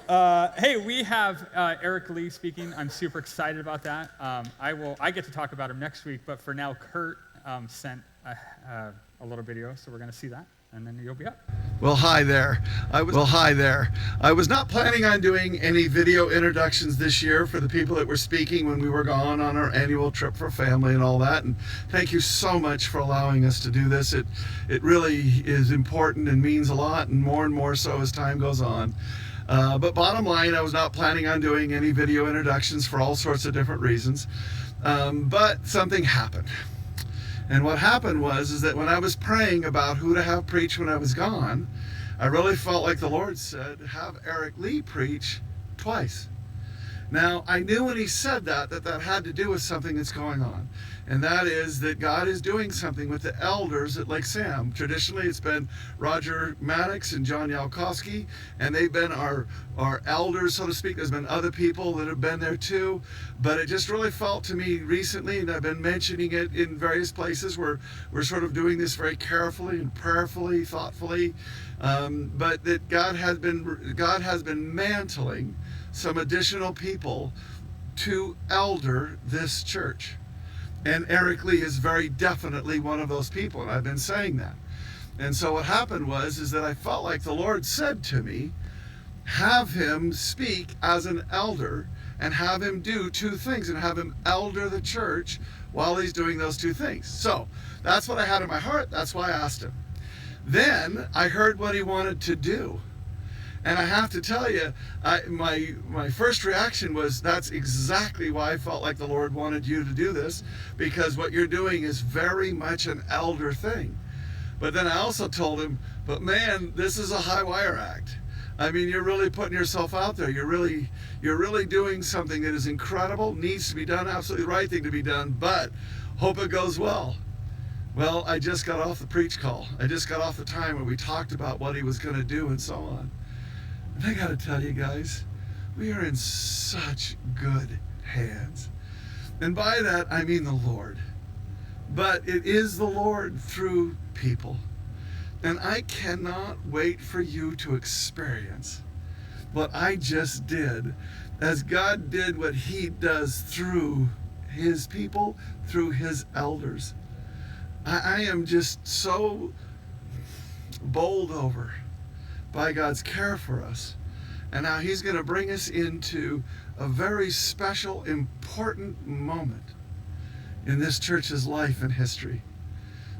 Hey, we have Eric Lee speaking. I'm super excited about that. I get to talk about him next week, but for now, Kurt sent a little video, so we're going to see that, and then you'll be up. Well, hi there. I was not planning on doing any video introductions this year for the people that were speaking when we were gone on our annual trip for family and all that. And thank you so much for allowing us to do this. It really is important and means a lot, and more so as time goes on. But bottom line, I was not planning on doing any video introductions for all sorts of different reasons. But something happened. And what happened is that when I was praying about who to have preach when I was gone, I really felt like the Lord said, have Eric Lee preach twice. Now, I knew when he said that had to do with something that's going on. And that is that God is doing something with the elders at Lake Sam. Traditionally, it's been Roger Maddox and John Yalkowski, and they've been our elders, so to speak. There's been other people that have been there too. But it just really felt to me recently, and I've been mentioning it in various places, where we're sort of doing this very carefully and prayerfully, thoughtfully. But that God has been mantling some additional people to elder this church. And Eric Lee is very definitely one of those people, and I've been saying that. And so what happened is that I felt like the Lord said to me, have him speak as an elder and have him do two things and have him elder the church while he's doing those two things. So that's what I had in my heart. That's why I asked him. Then I heard what he wanted to do. And I have to tell you, my first reaction was, that's exactly why I felt like the Lord wanted you to do this, because what you're doing is very much an elder thing. But then I also told him, but man, this is a high wire act. I mean, you're really putting yourself out there. You're really doing something that is incredible, needs to be done, absolutely the right thing to be done, but hope it goes well. Well, I just got off the preach call. I just got off the time where we talked about what he was going to do and so on. And I got to tell you guys, we are in such good hands. And by that, I mean the Lord. But it is the Lord through people. And I cannot wait for you to experience what I just did, as God did what he does through his people, through his elders. I am just so bowled over by God's care for us, and now he's going to bring us into a very special, important moment in this church's life and history.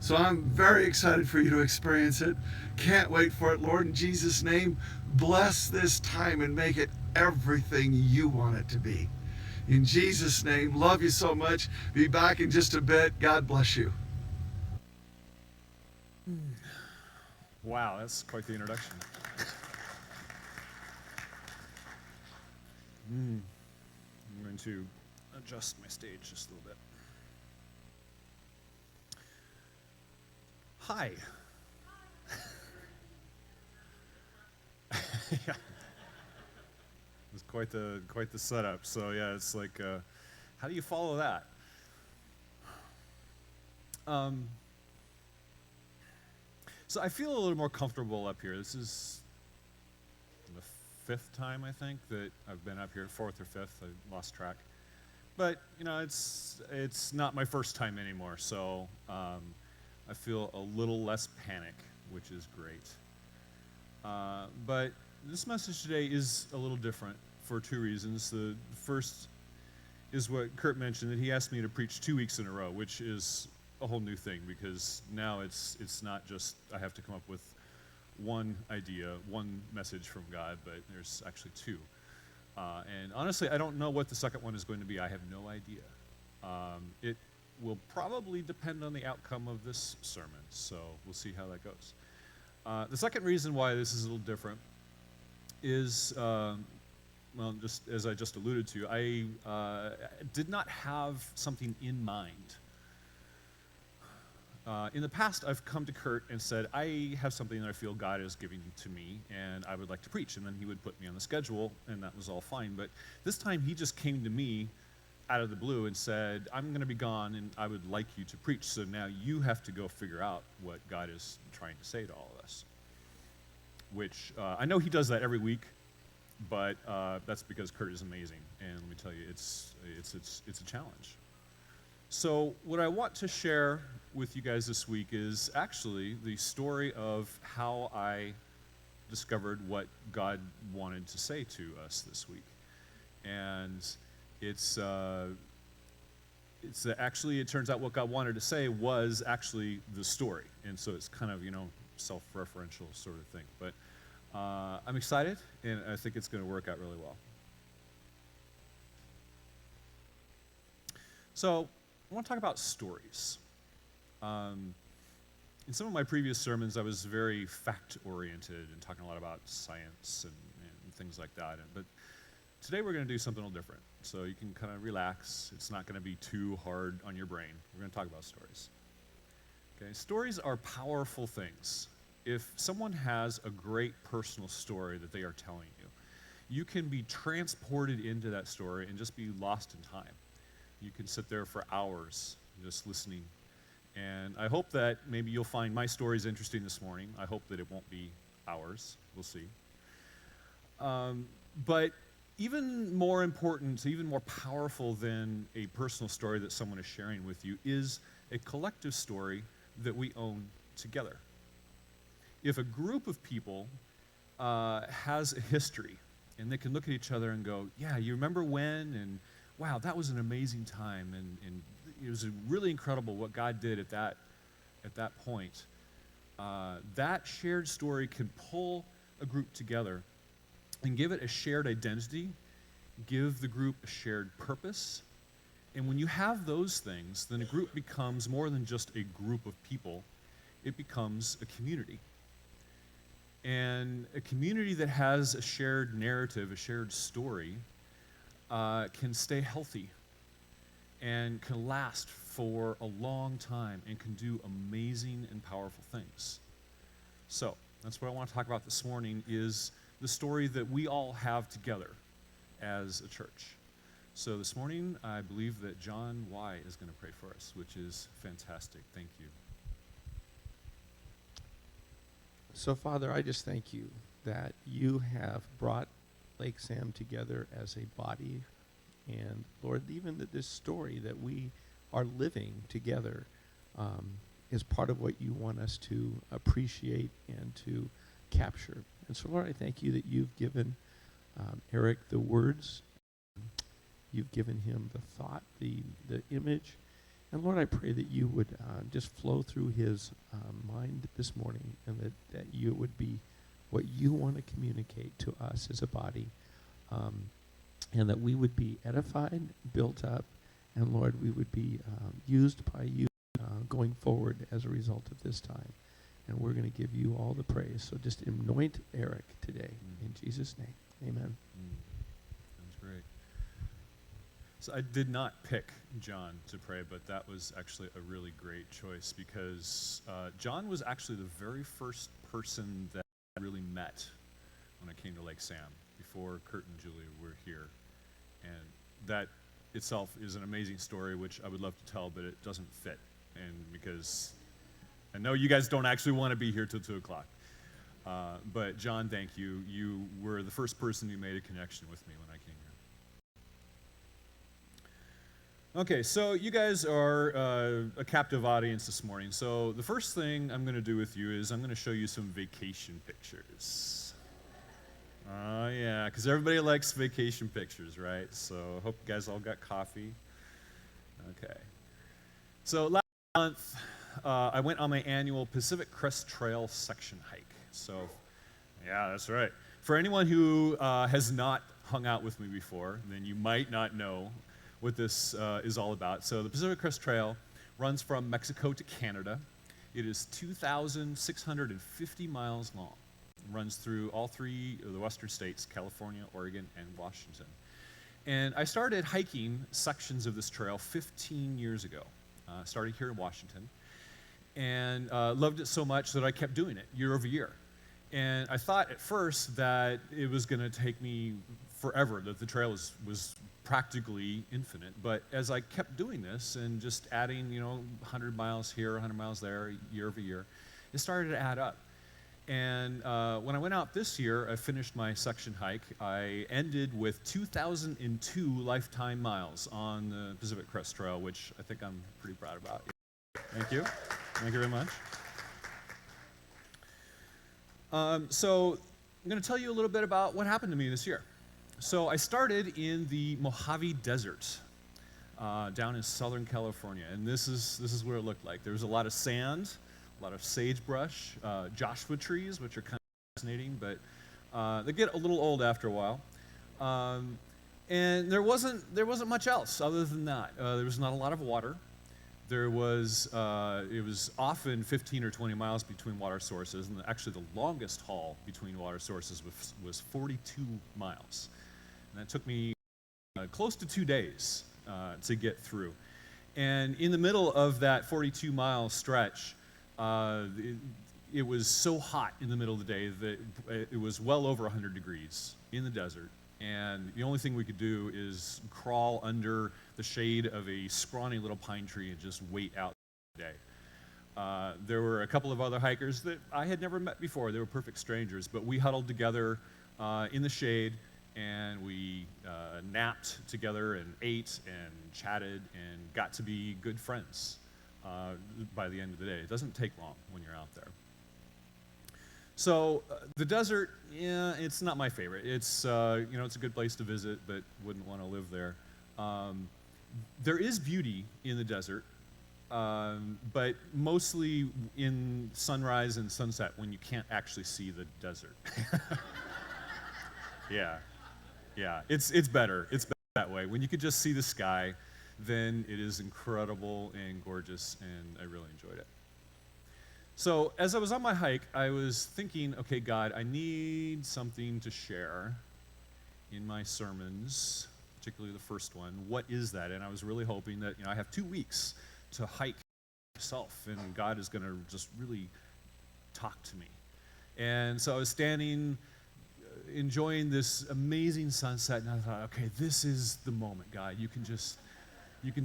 So I'm very excited for you to experience it. Can't wait for it. Lord, in Jesus' name, bless this time and make it everything you want it to be. In Jesus' name, love you so much. Be back in just a bit. God bless you. Wow, that's quite the introduction. I'm going to adjust my stage just a little bit. Hi. Yeah. It's quite the setup. So yeah, it's like, how do you follow that? So I feel a little more comfortable up here. This is the fifth time, I think, that I've been up here, fourth or fifth, I lost track. But, you know, it's not my first time anymore, so I feel a little less panic, which is great. But this message today is a little different for two reasons. The first is what Kurt mentioned, that he asked me to preach 2 weeks in a row, which is a whole new thing, because now it's not just I have to come up with one idea, one message from God, but there's actually two. And honestly, I don't know what the second one is going to be. I have no idea. It will probably depend on the outcome of this sermon, so we'll see how that goes. The second reason why this is a little different is, well, just as I just alluded to, I did not have something in mind. In the past, I've come to Kurt and said, I have something that I feel God is giving to me, and I would like to preach. And then he would put me on the schedule, and that was all fine. But this time, he just came to me out of the blue and said, I'm going to be gone, and I would like you to preach. So now you have to go figure out what God is trying to say to all of us. Which I know he does that every week. but that's because Kurt is amazing, and let me tell you, it's a challenge. So what I want to share with you guys this week is actually the story of how I discovered what God wanted to say to us this week, and actually, it turns out what God wanted to say was actually the story. And so it's kind of, self-referential sort of thing. But I'm excited, and I think it's going to work out really well. So I want to talk about stories. In some of my previous sermons, I was very fact-oriented and talking a lot about science and things like that. But today we're going to do something a little different, so you can kind of relax. It's not going to be too hard on your brain. We're going to talk about stories. Okay, stories are powerful things. If someone has a great personal story that they are telling you, you can be transported into that story and just be lost in time. You can sit there for hours just listening. And I hope that maybe you'll find my stories interesting this morning. I hope that it won't be hours. We'll see. But even more important, even more powerful than a personal story that someone is sharing with you is a collective story that we own together. If a group of people has a history, and they can look at each other and go, yeah, you remember when? And wow, that was an amazing time, and it was really incredible what God did at that point. That shared story can pull a group together and give it a shared identity, give the group a shared purpose. And when you have those things, then a group becomes more than just a group of people. It becomes a community. And a community that has a shared narrative, a shared story, can stay healthy and can last for a long time and can do amazing and powerful things. So that's what I want to talk about this morning, is the story that we all have together as a church. So this morning, I believe that John Y. is going to pray for us, which is fantastic. Thank you. So, Father, I just thank you that you have brought Lake Sam together as a body. And, Lord, even that this story that we are living together is part of what you want us to appreciate and to capture. And so, Lord, I thank you that you've given Eric the words. You've given him the thought, the image. And Lord, I pray that you would just flow through his mind this morning, and that you would be what you want to communicate to us as a body, and that we would be edified, built up, and Lord, we would be used by you going forward as a result of this time. And we're going to give you all the praise. So just anoint Eric today in Jesus' name. Amen. Sounds great. So I did not pick John to pray, but that was actually a really great choice, because John was actually the very first person that I really met when I came to Lake Sam, before Kurt and Julie were here. And that itself is an amazing story, which I would love to tell, but it doesn't fit. And because I know you guys don't actually want to be here till 2 o'clock. But John, thank you. You were the first person who made a connection with me when I came here. Okay, so you guys are a captive audience this morning. So the first thing I'm going to do with you is I'm going to show you some vacation pictures. Oh, yeah, because everybody likes vacation pictures, right? So I hope you guys all got coffee. Okay. So last month, I went on my annual Pacific Crest Trail section hike. So, yeah, that's right. For anyone who has not hung out with me before, then you might not know what this is all about. So the Pacific Crest Trail runs from Mexico to Canada. It is 2,650 miles long. It runs through all three of the western states, California, Oregon, and Washington. And I started hiking sections of this trail 15 years ago. Started here in Washington. And loved it so much that I kept doing it year over year. And I thought at first that it was going to take me forever, that the trail was practically infinite. But as I kept doing this and just adding, 100 miles here, 100 miles there, year over year, it started to add up. And when I went out this year, I finished my section hike. I ended with 2,002 lifetime miles on the Pacific Crest Trail, which I think I'm pretty proud about. Thank you. Thank you very much. So I'm going to tell you a little bit about what happened to me this year. So I started in the Mojave Desert down in Southern California, and this is what it looked like. There was a lot of sand, a lot of sagebrush, Joshua trees, which are kind of fascinating, but they get a little old after a while. And there wasn't much else other than that. There was not a lot of water. There was it was often 15 or 20 miles between water sources, and actually the longest haul between water sources was 42 miles, and that took me close to 2 days to get through. And in the middle of that 42-mile stretch, it was so hot in the middle of the day that it was well over 100 degrees in the desert. And the only thing we could do is crawl under the shade of a scrawny little pine tree and just wait out the day. There were a couple of other hikers that I had never met before. They were perfect strangers, but we huddled together in the shade, and we napped together and ate and chatted and got to be good friends by the end of the day. It doesn't take long when you're out there. So the desert, yeah, it's not my favorite. It's it's a good place to visit, but wouldn't want to live there. There is beauty in the desert, but mostly in sunrise and sunset when you can't actually see the desert. Yeah, it's better. It's better that way. When you could just see the sky, then it is incredible and gorgeous, and I really enjoyed it. So as I was on my hike, I was thinking, okay, God, I need something to share in my sermons, particularly the first one. What is that? And I was really hoping that, I have 2 weeks to hike myself, and God is going to just really talk to me. And so I was standing, enjoying this amazing sunset, and I thought, okay, this is the moment, God. You can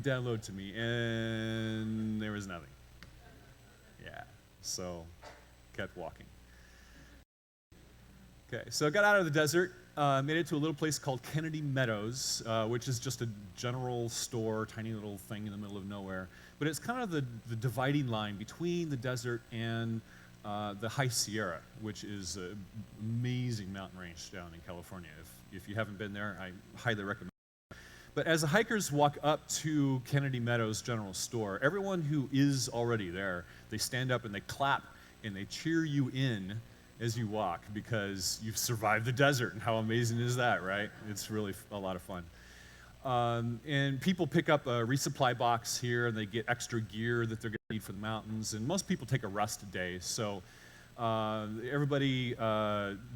download to me. And there was nothing. Yeah. So, kept walking. Okay, so I got out of the desert, made it to a little place called Kennedy Meadows, which is just a general store, tiny little thing in the middle of nowhere. But it's kind of the dividing line between the desert and the High Sierra, which is an amazing mountain range down in California. If you haven't been there, I highly recommend it. But as the hikers walk up to Kennedy Meadows General Store, everyone who is already there, they stand up and they clap and they cheer you in as you walk because you've survived the desert. And how amazing is that, right? It's really a lot of fun. And people pick up a resupply box here, and they get extra gear that they're going to need for the mountains. And most people take a rest day, so everybody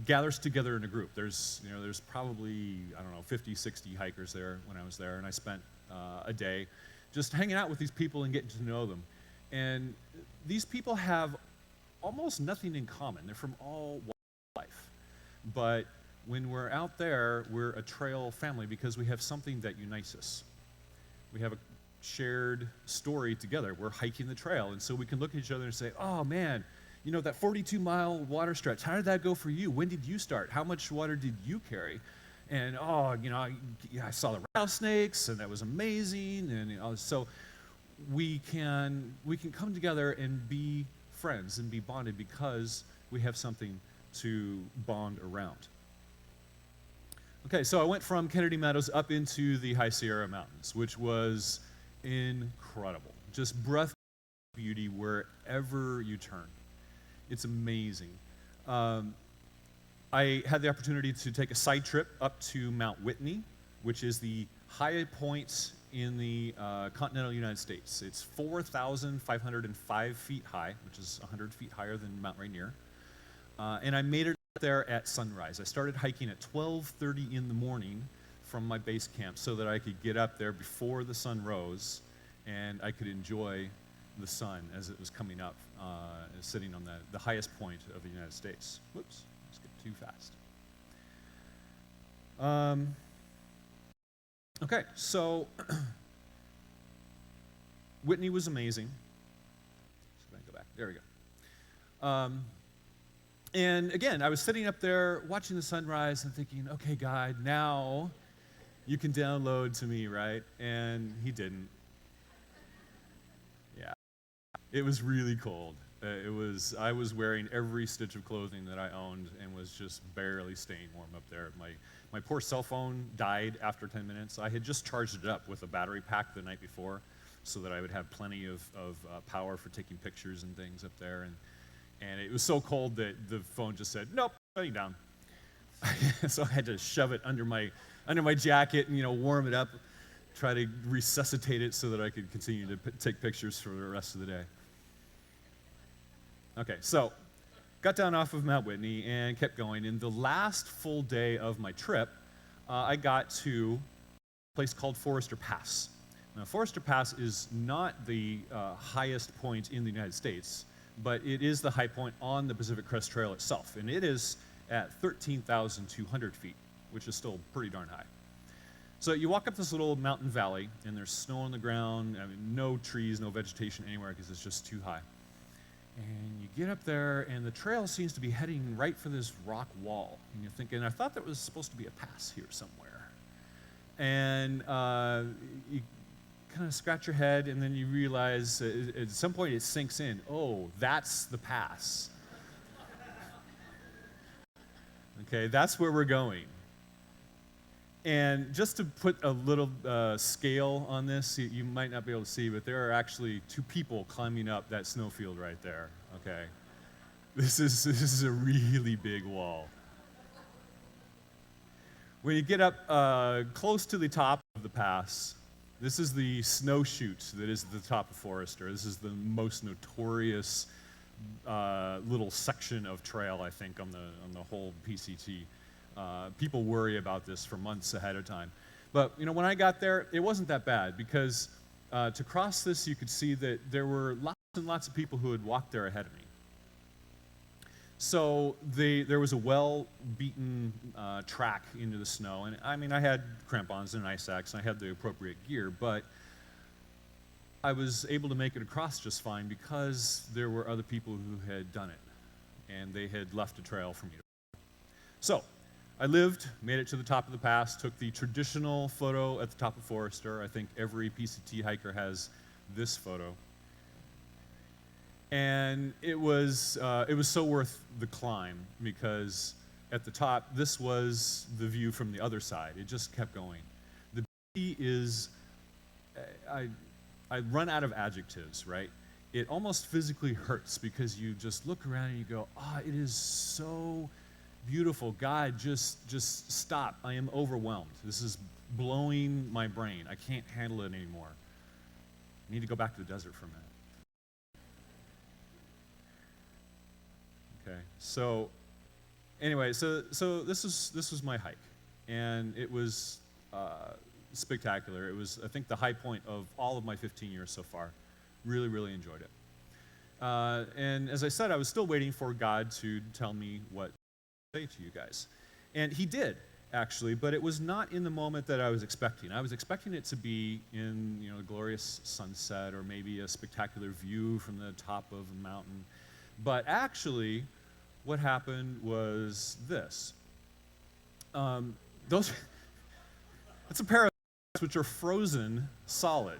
gathers together in a group. There's probably, 50, 60 hikers there when I was there, and I spent a day just hanging out with these people and getting to know them. And these people have almost nothing in common. They're from all walks of life. But when we're out there, we're a trail family because we have something that unites us. We have a shared story together. We're hiking the trail, and so we can look at each other and say, oh man, that 42-mile water stretch, how did that go for you? When did you start? How much water did you carry? And I saw the rattlesnakes, and that was amazing. And so we can come together and be friends and be bonded because we have something to bond around. Okay, so I went from Kennedy Meadows up into the High Sierra Mountains, which was incredible. Just breathtaking beauty wherever you turn. It's amazing. I had the opportunity to take a side trip up to Mount Whitney, which is the high point in the continental United States. It's 4,505 feet high, which is 100 feet higher than Mount Rainier. And I made it there at sunrise. I started hiking at 12:30 in the morning from my base camp so that I could get up there before the sun rose and I could enjoy the sun as it was coming up, sitting on the highest point of the United States. Whoops, let's get too fast. Okay, so Whitney was amazing. So I go back. There we go. And again, I was sitting up there watching the sunrise and thinking, okay, God, now you can download to me, right? And he didn't. Yeah. It was really cold. I was wearing every stitch of clothing that I owned and was just barely staying warm up there. My poor cell phone died after 10 minutes. I had just charged it up with a battery pack the night before so that I would have plenty of power for taking pictures and things up there. And it was so cold that the phone just said, nope, shutting down. So I had to shove it under my jacket and, warm it up, try to resuscitate it so that I could continue to take pictures for the rest of the day. Okay, so got down off of Mount Whitney and kept going. And the last full day of my trip, I got to a place called Forester Pass. Now, Forester Pass is not the highest point in the United States, but it is the high point on the Pacific Crest Trail itself. And it is at 13,200 feet, which is still pretty darn high. So you walk up this little mountain valley, and there's snow on the ground, no trees, no vegetation anywhere because it's just too high. And you get up there, and the trail seems to be heading right for this rock wall. And you're thinking, I thought that was supposed to be a pass here somewhere. And you kind of scratch your head, and then you realize at some point it sinks in. Oh, that's the pass. Okay, that's where we're going. And just to put a little scale on this, you might not be able to see, but there are actually 2 people climbing up that snowfield right there, okay? This is a really big wall. When you get up close to the top of the pass, this is the snow chute that is at the top of Forester. This is the most notorious little section of trail, I think, on the whole PCT. People worry about this for months ahead of time. But, when I got there, it wasn't that bad because to cross this, you could see that there were lots and lots of people who had walked there ahead of me. So there was a well-beaten track into the snow. And, I had crampons and an ice axe, and I had the appropriate gear, but I was able to make it across just fine because there were other people who had done it, and they had left a trail for me to follow. So I made it to the top of the pass, took the traditional photo at the top of Forester. I think every PCT hiker has this photo. And it was so worth the climb because at the top, this was the view from the other side. It just kept going. The beauty is, I run out of adjectives, right? It almost physically hurts because you just look around and you go, it is so beautiful. God, just stop. I am overwhelmed. This is blowing my brain. I can't handle it anymore. I need to go back to the desert for a minute. Okay. So anyway, so this was my hike, and it was spectacular. It was, I think, the high point of all of my 15 years so far. Really, really enjoyed it. And as I said, I was still waiting for God to tell me what to say to you guys. And he did, actually, but it was not in the moment that I was expecting. I was expecting it to be in, a glorious sunset or maybe a spectacular view from the top of a mountain. But actually, what happened was this. That's a pair of which are frozen solid.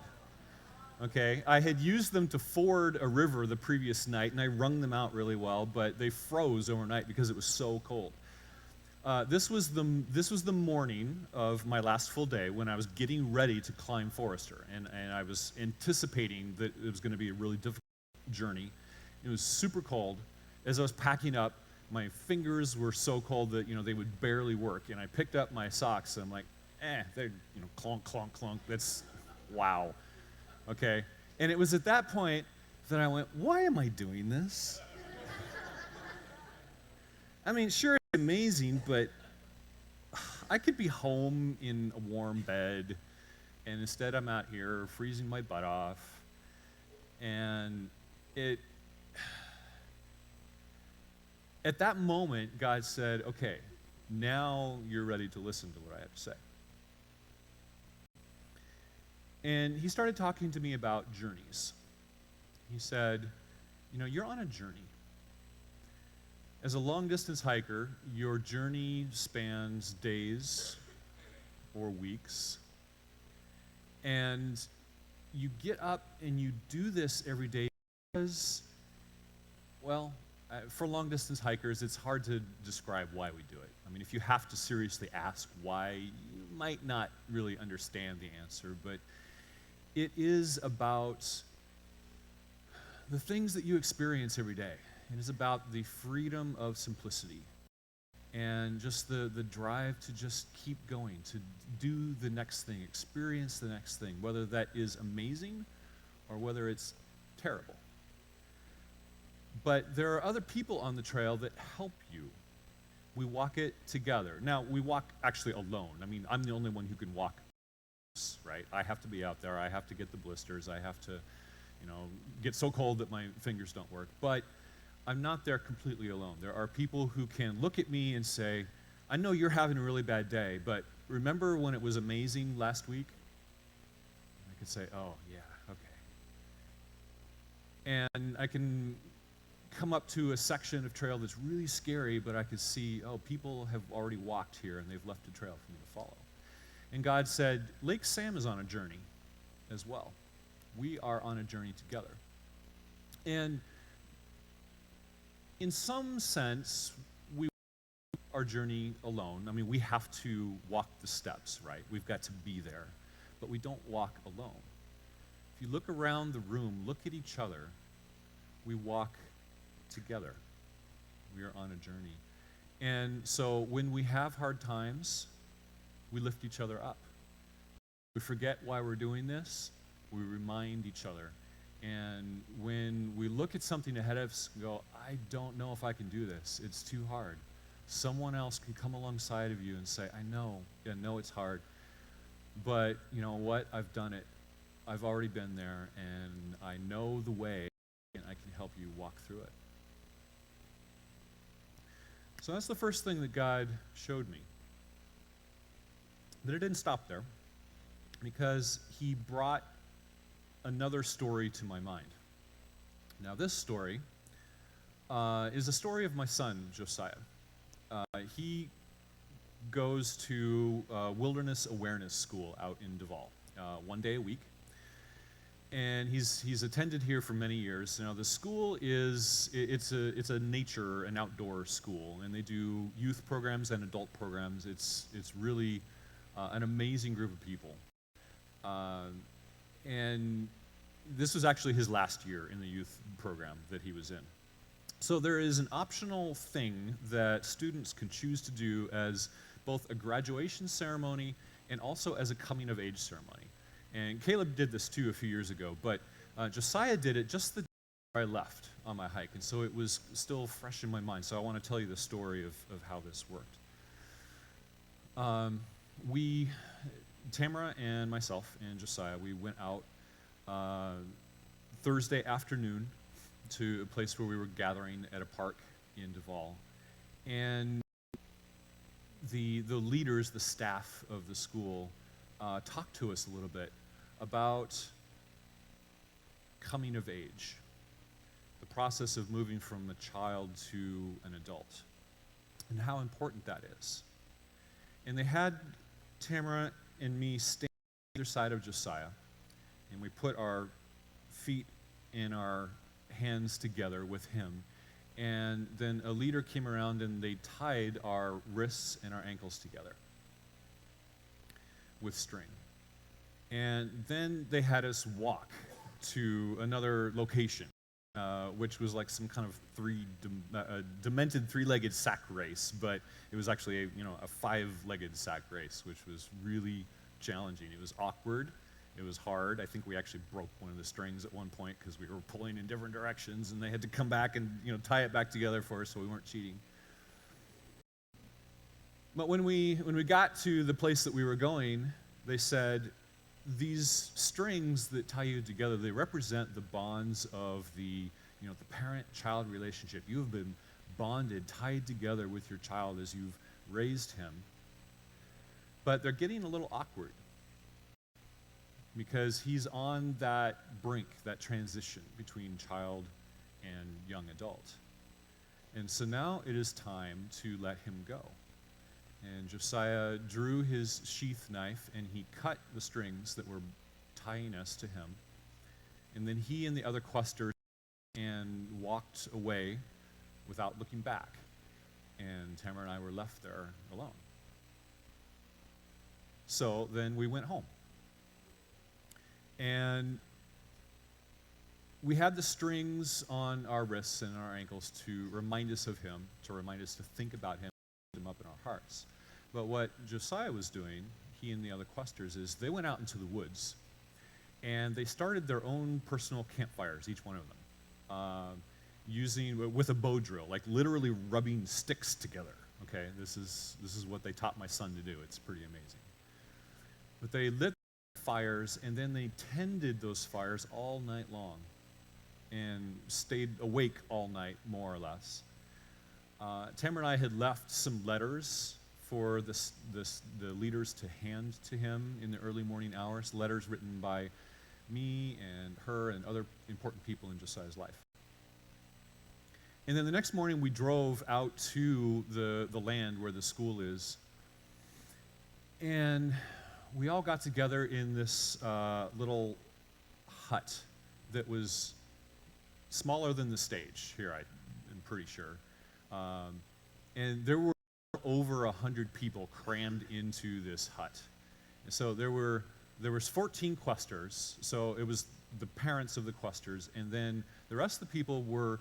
Okay, I had used them to ford a river the previous night, and I wrung them out really well, but they froze overnight because it was so cold. This was the morning of my last full day when I was getting ready to climb Forester, and I was anticipating that it was going to be a really difficult journey. It was super cold. As I was packing up, my fingers were so cold that they would barely work, and I picked up my socks, and I'm like, they're clunk, clunk, clunk. That's wow. Okay, and it was at that point that I went, why am I doing this? Sure, it's amazing, but I could be home in a warm bed, and instead I'm out here freezing my butt off, and at that moment, God said, okay, now you're ready to listen to what I have to say. And he started talking to me about journeys. He said, you're on a journey. As a long-distance hiker, your journey spans days or weeks, and you get up and you do this every day because, well, for long-distance hikers, it's hard to describe why we do it. I mean, if you have to seriously ask why, you might not really understand the answer, but it is about the things that you experience every day. It is about the freedom of simplicity and just the drive to just keep going, to do the next thing, experience the next thing, whether that is amazing or whether it's terrible. But there are other people on the trail that help you. We walk it together. Now, we walk actually alone. I mean, I'm the only one who can walk, right? I have to be out there. I have to get the blisters. I have to, get so cold that my fingers don't work. But I'm not there completely alone. There are people who can look at me and say, I know you're having a really bad day, but remember when it was amazing last week? And I could say, oh, yeah, okay. And I can come up to a section of trail that's really scary, but I could see, oh, people have already walked here and they've left a trail for me to follow. And God said, Lake Sam is on a journey as well. We are on a journey together. And in some sense, we walk our journey alone. I mean, we have to walk the steps, right? We've got to be there, but we don't walk alone. If you look around the room, look at each other, we walk together. We are on a journey. And so when we have hard times, we lift each other up. We forget why we're doing this, we remind each other. And when we look at something ahead of us and go, I don't know if I can do this, it's too hard, someone else can come alongside of you and say, I know it's hard, but you know what, I've done it. I've already been there, and I know the way, and I can help you walk through it. So that's the first thing that God showed me. But it didn't stop there, because he brought another story to my mind. Now, this story is a story of my son, Josiah. He goes to Wilderness Awareness School out in Duvall, one day a week. And he's attended here for many years. Now, the school it's a nature and outdoor school, and they do youth programs and adult programs. It's really an amazing group of people. And this was actually his last year in the youth program that he was in. So there is an optional thing that students can choose to do as both a graduation ceremony and also as a coming of age ceremony. And Caleb did this too a few years ago, but Josiah did it just the day I left on my hike, and so it was still fresh in my mind. So I want to tell you the story of how this worked. Tamara and myself and Josiah, we went out Thursday afternoon to a place where we were gathering at a park in Duvall. And the leaders, the staff of the school, talked to us a little bit about coming of age, the process of moving from a child to an adult, and how important that is. And they had Tamara and me stand on either side of Josiah, and we put our feet and our hands together with him, and then a leader came around and they tied our wrists and our ankles together with string. And then they had us walk to another location, which was like some kind of demented three-legged sack race, but it was actually a five-legged sack race, which was really challenging. It was awkward. It was hard. I think we actually broke one of the strings at one point because we were pulling in different directions, and they had to come back and tie it back together for us so we weren't cheating. But when we got to the place that we were going, they said, these strings that tie you together, they represent the bonds of the parent-child relationship. You have been bonded, tied together with your child as you've raised him. But they're getting a little awkward because he's on that brink, that transition between child and young adult. And so now it is time to let him go. And Josiah drew his sheath knife and he cut the strings that were tying us to him. And then he and the other questers and walked away without looking back. And Tamara and I were left there alone. So then we went home. And we had the strings on our wrists and our ankles to remind us of him, to remind us to think about him, to him up in our hearts. But what Josiah was doing, he and the other questers, is they went out into the woods and they started their own personal campfires, each one of them, with a bow drill, like literally rubbing sticks together. Okay, this is what they taught my son to do. It's pretty amazing. But they lit fires and then they tended those fires all night long and stayed awake all night, more or less. Tamara and I had left some letters for the leaders to hand to him in the early morning hours, letters written by me and her and other important people in Josiah's life. And then the next morning we drove out to the land where the school is, and we all got together in this little hut that was smaller than the stage here, I'm pretty sure. And there were over 100 people crammed into this hut. And so there was 14 questers, so it was the parents of the questers, and then the rest of the people were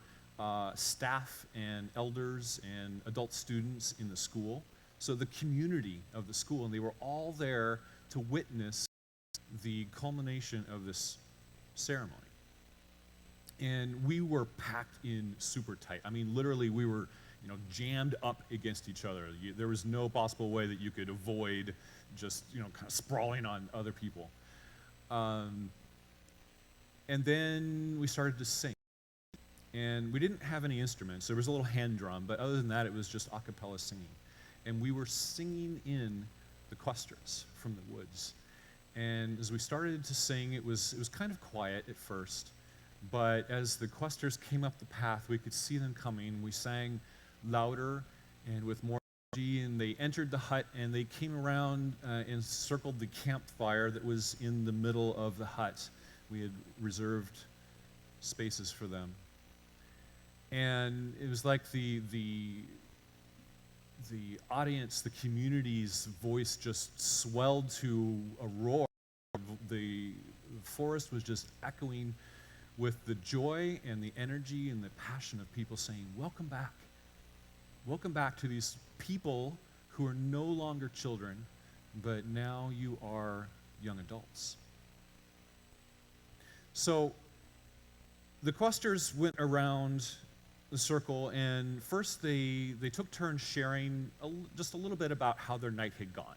staff and elders and adult students in the school, so the community of the school, and they were all there to witness the culmination of this ceremony. And we were packed in super tight. I mean, literally, we were, jammed up against each other. There was no possible way that you could avoid just, kind of sprawling on other people. And then we started to sing. And we didn't have any instruments. There was a little hand drum, but other than that, it was just a cappella singing. And we were singing in the questers from the woods. And as we started to sing, it was kind of quiet at first. But as the questers came up the path, we could see them coming. We sang louder and with more energy, and they entered the hut, and they came around and circled the campfire that was in the middle of the hut. We had reserved spaces for them. And it was like the audience, the community's voice just swelled to a roar. The forest was just echoing with the joy and the energy and the passion of people saying, "Welcome back. Welcome back to these people who are no longer children, but now you are young adults." So the questers went around the circle, and first they took turns sharing just a little bit about how their night had gone.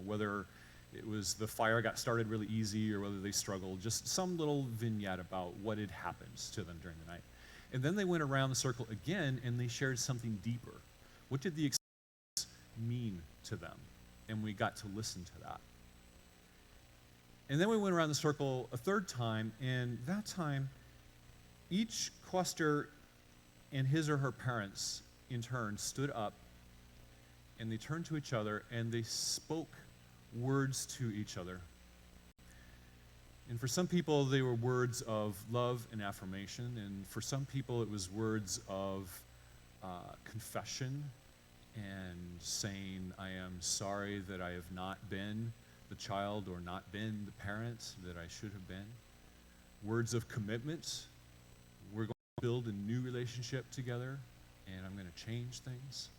Whether it was the fire got started really easy or whether they struggled, just some little vignette about what had happened to them during the night. And then they went around the circle again and they shared something deeper. What did the experience mean to them? And we got to listen to that. And then we went around the circle a third time, and that time each quester and his or her parents in turn stood up and they turned to each other and they spoke words to each other. And for some people, they were words of love and affirmation, and for some people, it was words of confession and saying, "I am sorry that I have not been the child or not been the parent that I should have been." Words of commitment. We're going to build a new relationship together, and I'm going to change things.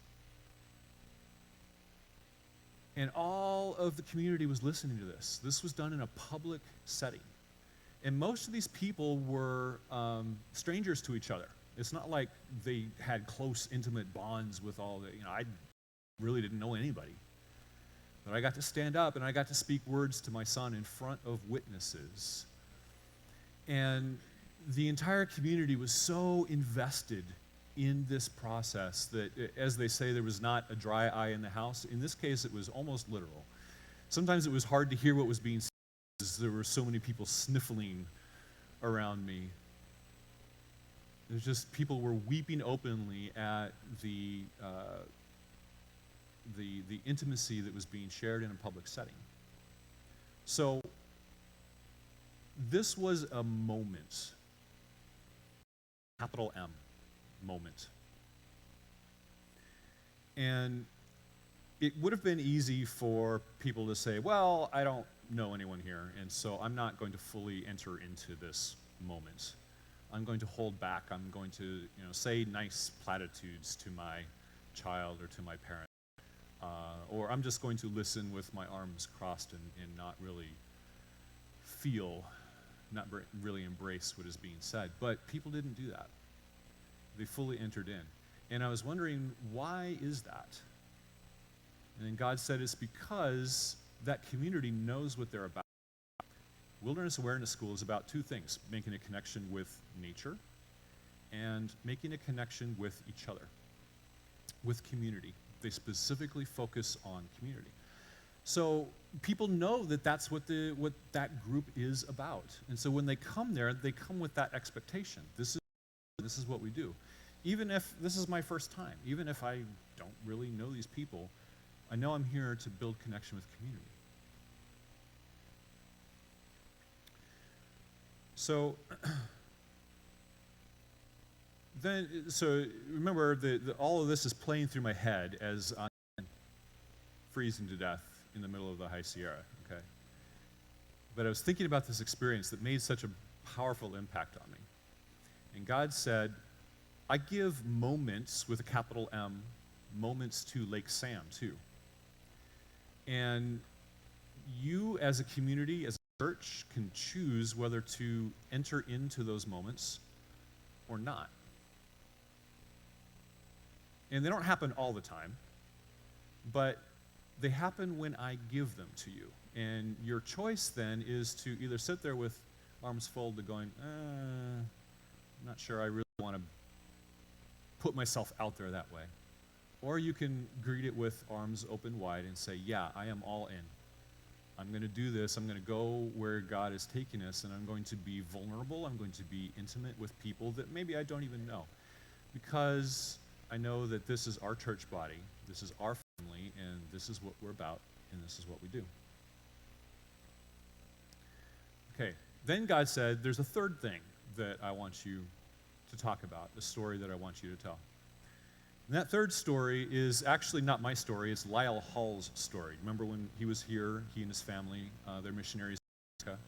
And all of the community was listening to this. This was done in a public setting. And most of these people were strangers to each other. It's not like they had close, intimate bonds with all the, I really didn't know anybody. But I got to stand up and I got to speak words to my son in front of witnesses. And the entire community was so invested in this process that, as they say, there was not a dry eye in the house. In this case, it was almost literal. Sometimes it was hard to hear what was being said because there were so many people sniffling around me. It was just people were weeping openly at the intimacy that was being shared in a public setting. So this was a moment, capital M, moment. And it would have been easy for people to say, well, I don't know anyone here, and so I'm not going to fully enter into this moment. I'm going to hold back. I'm going to, say nice platitudes to my child or to my parent. Or I'm just going to listen with my arms crossed and not really feel, not really embrace what is being said. But people didn't do that. They fully entered in. And I was wondering, why is that? And then God said it's because that community knows what they're about. Wilderness Awareness School is about two things: making a connection with nature and making a connection with each other, with community. They specifically focus on community. So people know that that's what that group is about. And so when they come there, they come with that expectation. This is what we do. Even if this is my first time, even if I don't really know these people, I know I'm here to build connection with community. So so remember, all of this is playing through my head as I'm freezing to death in the middle of the High Sierra, okay? But I was thinking about this experience that made such a powerful impact on me. And God said, I give moments, with a capital M, moments to Lake Sam, too. And you as a community, as a church, can choose whether to enter into those moments or not. And they don't happen all the time, but they happen when I give them to you. And your choice then is to either sit there with arms folded going, I'm not sure I really want to put myself out there that way. Or you can greet it with arms open wide and say, yeah, I am all in. I'm going to do this. I'm going to go where God is taking us, and I'm going to be vulnerable. I'm going to be intimate with people that maybe I don't even know. Because I know that this is our church body, this is our family, and this is what we're about, and this is what we do. Okay, then God said, there's a third thing that I want you to talk about, a story that I want you to tell. And that third story is actually not my story, it's Lyle Hall's story. Remember when he was here, he and his family, they're missionaries in Alaska.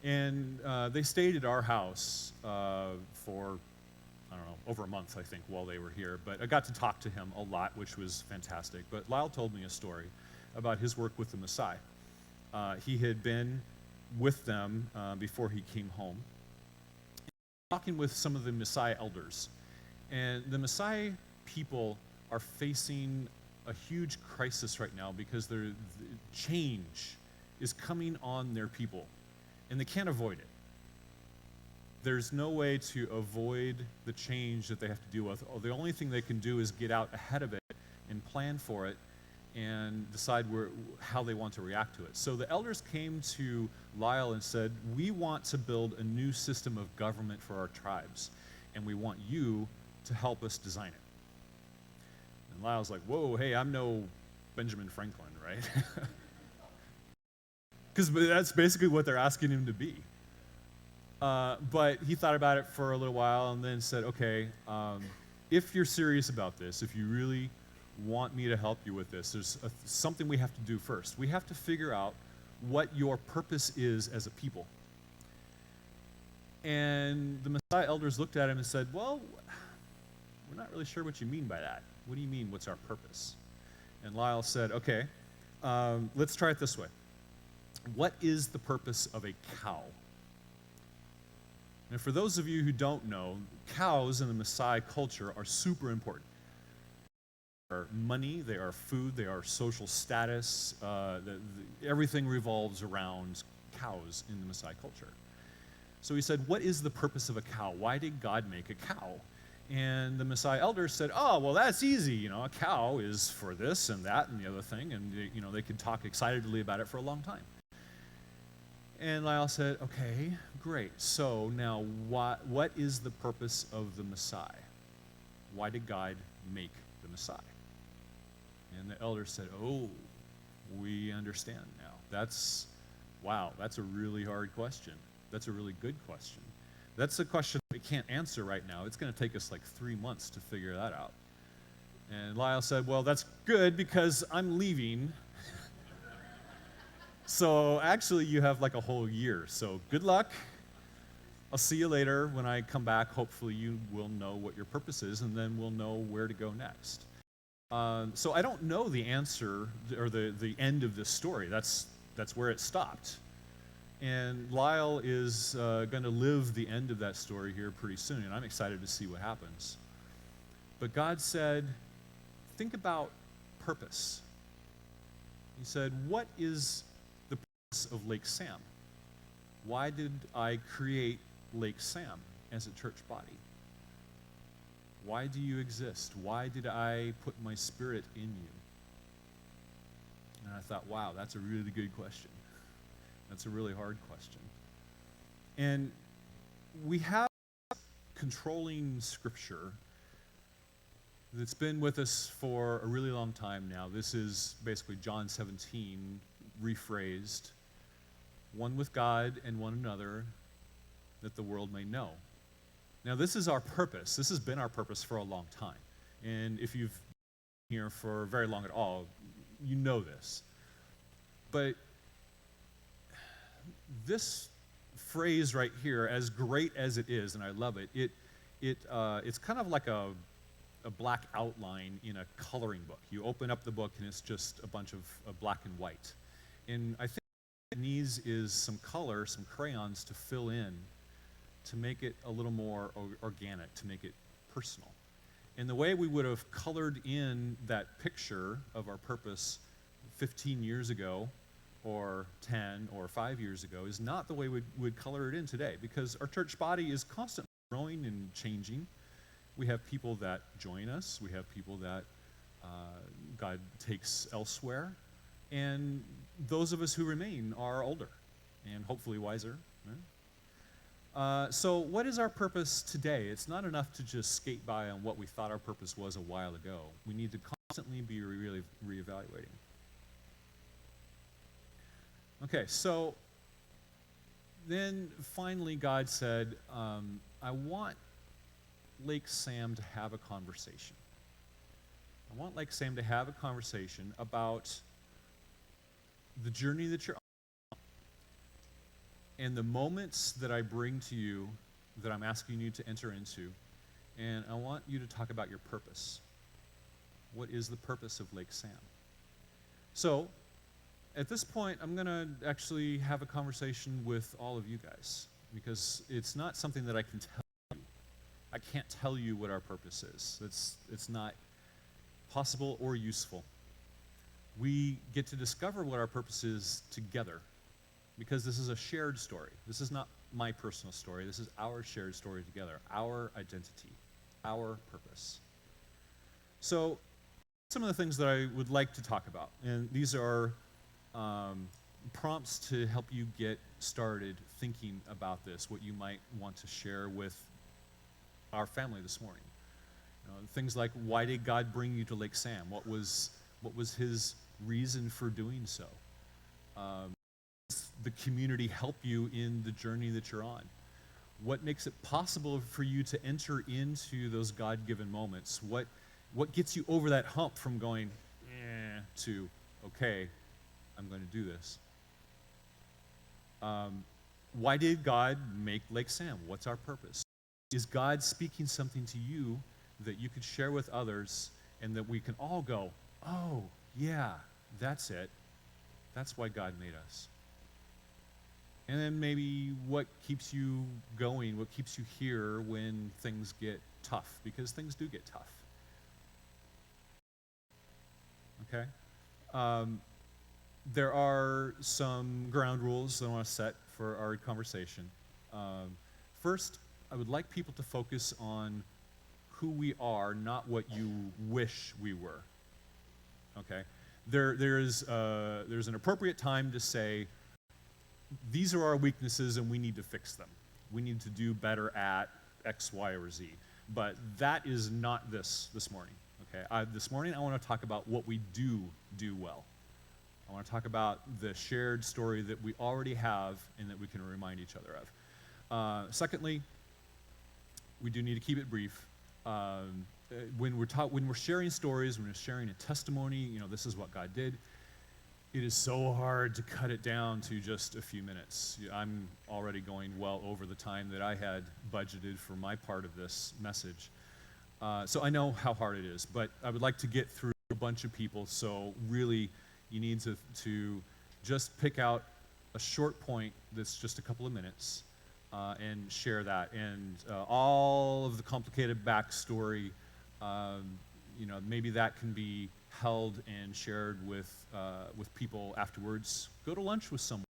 And they stayed at our house for, I don't know, over a month, I think, while they were here. But I got to talk to him a lot, which was fantastic. But Lyle told me a story about his work with the Maasai. He had been with them before he came home, talking with some of the Maasai elders. And the Maasai people are facing a huge crisis right now because the change is coming on their people, and they can't avoid it. There's no way to avoid the change that they have to deal with. The only thing they can do is get out ahead of it and plan for it and decide how they want to react to it. So the elders came to Lyle and said, we want to build a new system of government for our tribes, and we want you to help us design it. And Lyle's like, whoa, hey, I'm no Benjamin Franklin, right? Because that's basically what they're asking him to be. But he thought about it for a little while and then said, okay, if you're serious about this, if you really want me to help you with this, there's something we have to do first. We have to figure out what your purpose is as a people. And the Maasai elders looked at him and said, well, we're not really sure what you mean by that. What do you mean, what's our purpose? And Lyle said, okay, let's try it this way. What is the purpose of a cow? And for those of you who don't know, cows in the Maasai culture are super important. They are money, they are food, they are social status. Everything revolves around cows in the Maasai culture. So he said, what is the purpose of a cow? Why did God make a cow? And the Maasai elders said, oh, well, that's easy. A cow is for this and that and the other thing. And, they could talk excitedly about it for a long time. And Lyle said, okay, great. So now what is the purpose of the Messiah? Why did God make the Messiah? And the elder said, oh, we understand now. Wow, that's a really hard question. That's a really good question. That's a question we can't answer right now. It's going to take us like 3 months to figure that out. And Lyle said, well, that's good because I'm leaving. So actually you have like a whole year. So good luck. I'll see you later. When I come back, hopefully you will know what your purpose is, and then we'll know where to go next. So I don't know the answer or the end of this story. That's where it stopped. And Lyle is going to live the end of that story here pretty soon, and I'm excited to see what happens. But God said, think about purpose. He said, what is the purpose of Lake Sam? Why did I create Lake Sam as a church body? Why do you exist? Why did I put my spirit in you? And I thought, wow, that's a really good question. That's a really hard question. And we have controlling scripture that's been with us for a really long time now. This is basically John 17 rephrased. One with God and one another, that the world may know. Now, this is our purpose. This has been our purpose for a long time. And if you've been here for very long at all, you know this. But this phrase right here, as great as it is, and I love it, it's kind of like a black outline in a coloring book. You open up the book and it's just a bunch of black and white. And I think what it needs is some color, some crayons to fill in, to make it a little more organic, to make it personal. And the way we would have colored in that picture of our purpose 15 years ago, or 10 or 5 years ago, is not the way we would color it in today, because our church body is constantly growing and changing. We have people that join us, we have people that God takes elsewhere, and those of us who remain are older and hopefully wiser. Right? So what is our purpose today? It's not enough to just skate by on what we thought our purpose was a while ago. We need to constantly be really reevaluating. Okay, so then finally God said, I want Lake Sam to have a conversation. I want Lake Sam to have a conversation about the journey that you're on and the moments that I bring to you that I'm asking you to enter into. And I want you to talk about your purpose. What is the purpose of Lake Sam? So, at this point, I'm going to actually have a conversation with all of you guys, because it's not something that I can tell you. I can't tell you what our purpose is. It's not possible or useful. We get to discover what our purpose is together, because this is a shared story. This is not my personal story. This is our shared story together, our identity, our purpose. So, some of the things that I would like to talk about, and these are prompts to help you get started thinking about this, what you might want to share with our family this morning. Things like, why did God bring you to Lake Sam? What was his reason for doing so? Does the community help you in the journey that you're on? What makes it possible for you to enter into those God-given moments? What gets you over that hump from going, to, okay, I'm going to do this? Why did God make Lake Sam? What's our purpose? Is God speaking something to you that you could share with others, and that we can all go, oh, yeah, that's it. That's why God made us. And then maybe what keeps you going, what keeps you here when things get tough, because things do get tough. Okay? There are some ground rules that I want to set for our conversation. First, I would like people to focus on who we are, not what you wish we were. Okay? There's an appropriate time to say, these are our weaknesses and we need to fix them. We need to do better at X, Y, or Z. But that is not this morning. Okay, this morning I want to talk about what we do well. I want to talk about the shared story that we already have and that we can remind each other of. Secondly, we do need to keep it brief. When we're sharing stories, when we're sharing a testimony, this is what God did, it is so hard to cut it down to just a few minutes. I'm already going well over the time that I had budgeted for my part of this message. So I know how hard it is, but I would like to get through a bunch of people, so really you need to just pick out a short point that's just a couple of minutes and share that. And all of the complicated backstory, maybe that can be held and shared with people afterwards. Go to lunch with someone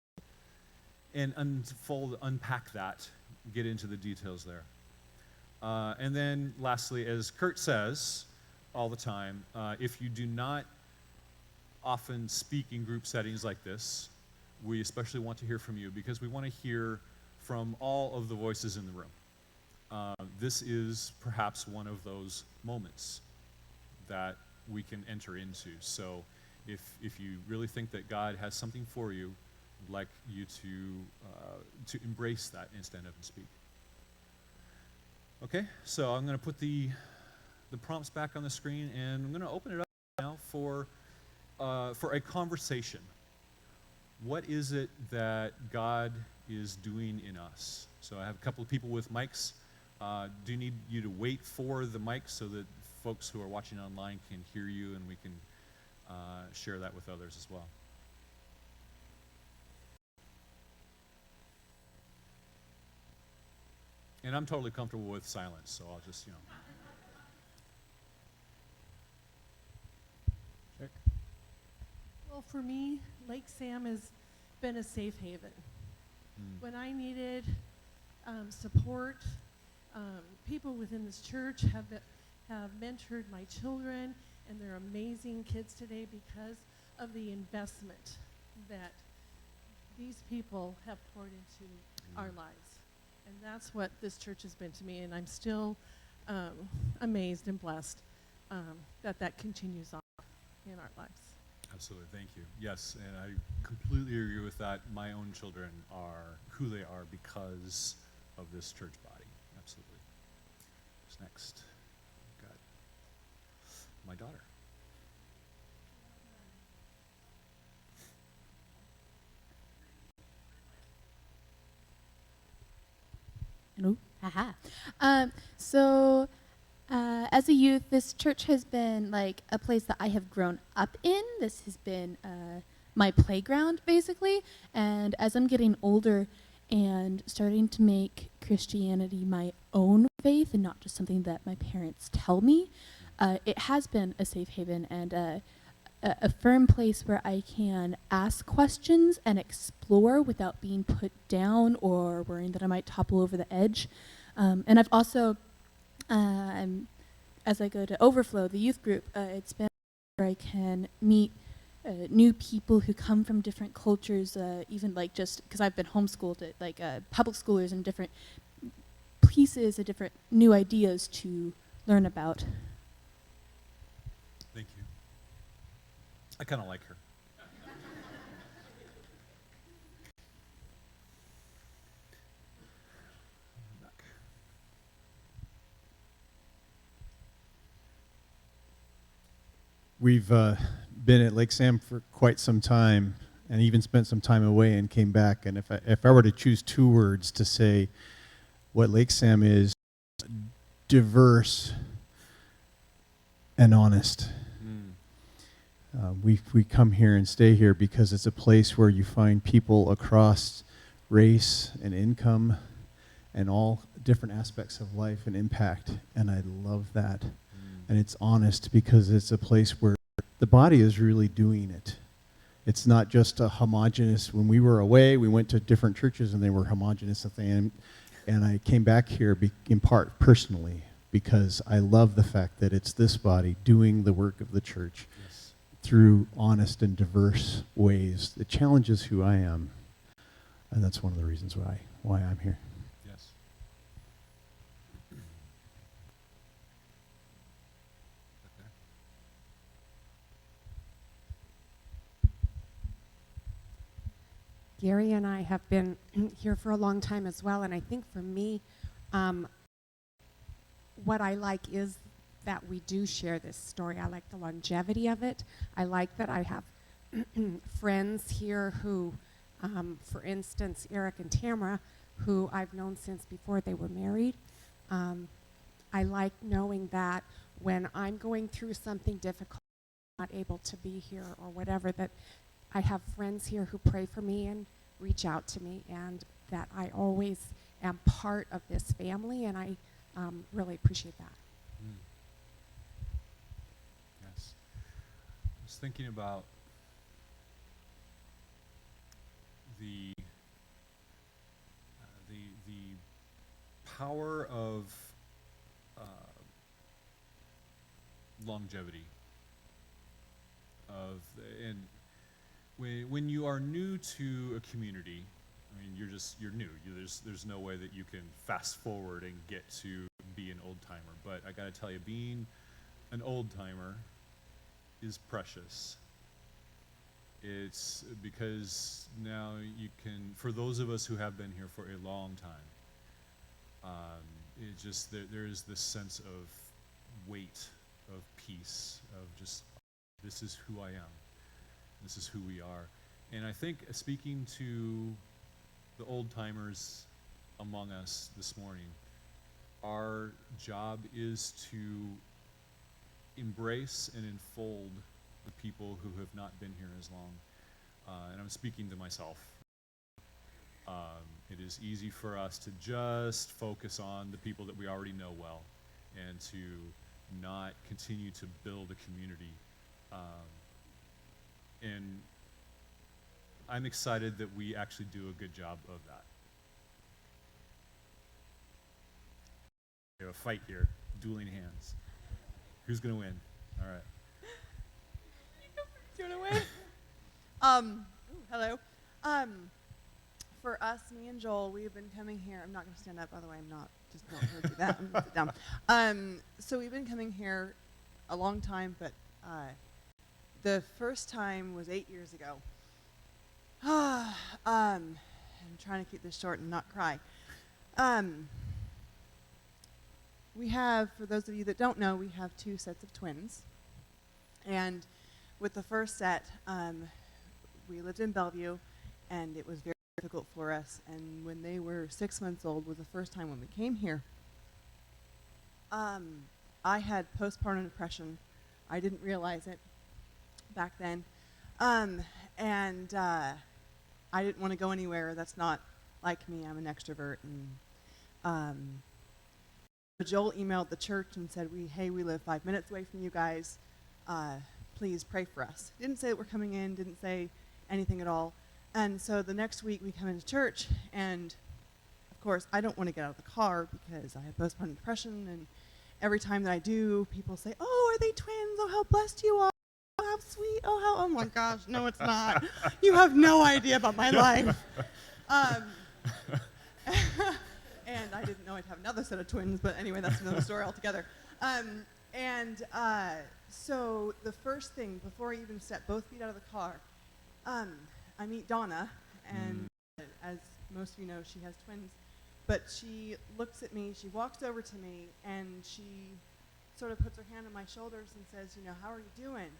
and unpack that, get into the details there. And then lastly, as Kurt says all the time, if you do not often speak in group settings like this, we especially want to hear from you because we want to hear from all of the voices in the room. This is perhaps one of those moments that we can enter into. So if you really think that God has something for you, I'd like you to embrace that and stand up and speak. Okay, so I'm going to put the prompts back on the screen, and I'm going to open it up now for a conversation. What is it that God is doing in us? So I have a couple of people with mics. Do need you to wait for the mic so that folks who are watching online can hear you, and we can share that with others as well. And I'm totally comfortable with silence, so I'll just, Check. Well, for me, Lake Sam has been a safe haven. When I needed support, people within this church have mentored my children, and they're amazing kids today because of the investment that these people have poured into our lives. And that's what this church has been to me, and I'm still amazed and blessed that continues on in our lives. Absolutely, thank you. Yes, and I completely agree with that. My own children are who they are because of this church body. Absolutely. Who's next? I've got my daughter. Hello. Haha. As a youth, this church has been like a place that I have grown up in. This has been my playground, basically. And as I'm getting older and starting to make Christianity my own faith and not just something that my parents tell me, it has been a safe haven and a firm place where I can ask questions and explore without being put down or worrying that I might topple over the edge. And I've also, as I go to Overflow, the youth group, it's been where I can meet new people who come from different cultures, even like just because I've been homeschooled at like public schoolers and different pieces of different new ideas to learn about. Thank you. I kind of like her. Back. We've been at Lake Sam for quite some time, and even spent some time away and came back. And if I were to choose two words to say what Lake Sam is, diverse and honest. We come here and stay here because it's a place where you find people across race and income and all different aspects of life and impact, and I love that. And it's honest because it's a place where the body is really doing it. It's not just a homogenous. When we were away, we went to different churches and they were homogenous, and I came back here in part personally because I love the fact that it's this body doing the work of the church through honest and diverse ways. It challenges who I am. And that's one of the reasons why I'm here. Yes. Okay. Gary and I have been here for a long time as well, and I think for me, what I like is that we do share this story. I like the longevity of it. I like that I have friends here who, for instance, Eric and Tamara, who I've known since before they were married. I like knowing that when I'm going through something difficult, not able to be here or whatever, that I have friends here who pray for me and reach out to me, and that I always am part of this family, and I really appreciate that. Mm. Yes. I was thinking about the power of longevity and when you are new to a community, I mean, you're new. There's no way that you can fast forward and get to be an old timer. But I got to tell you, being an old timer is precious. It's because now you can, for those of us who have been here for a long time, it just there is this sense of weight, of peace, of just this is who I am. This is who we are. And I think speaking to the old timers among us this morning, our job is to embrace and enfold the people who have not been here as long. And I'm speaking to myself. It is easy for us to just focus on the people that we already know well and to not continue to build a community. And I'm excited that we actually do a good job of that. We have a fight here, dueling hands. Who's going to win? All right. Do you want to win? Hello. For us, me and Joel, we've been coming here. I'm not going to stand up, by the way. I'm not. Just don't ever do that. I'm going to sit down. So we've been coming here a long time, but the first time was 8 years ago. I'm trying to keep this short and not cry. We have, for those of you that don't know, we have 2 sets of twins. And with the first set, we lived in Bellevue, and it was very difficult for us. And when they were 6 months old was the first time when we came here. I had postpartum depression. I didn't realize it back then. And I didn't want to go anywhere. That's not like me. I'm an extrovert. And Joel emailed the church and said, hey, we live 5 minutes away from you guys. Please pray for us. Didn't say that we're coming in, didn't say anything at all. And so the next week we come into church, and of course I don't want to get out of the car because I have postpartum depression, and every time that I do, people say, oh, are they twins? Oh, how blessed you are. Oh, how sweet. Oh my gosh, no, it's not. You have no idea about my life. And I didn't know I'd have another set of twins, but anyway, that's another story altogether. So the first thing, before I even step both feet out of the car, I meet Donna, and as most of you know, she has twins. But she looks at me, she walks over to me, and she sort of puts her hand on my shoulders and says, how are you doing?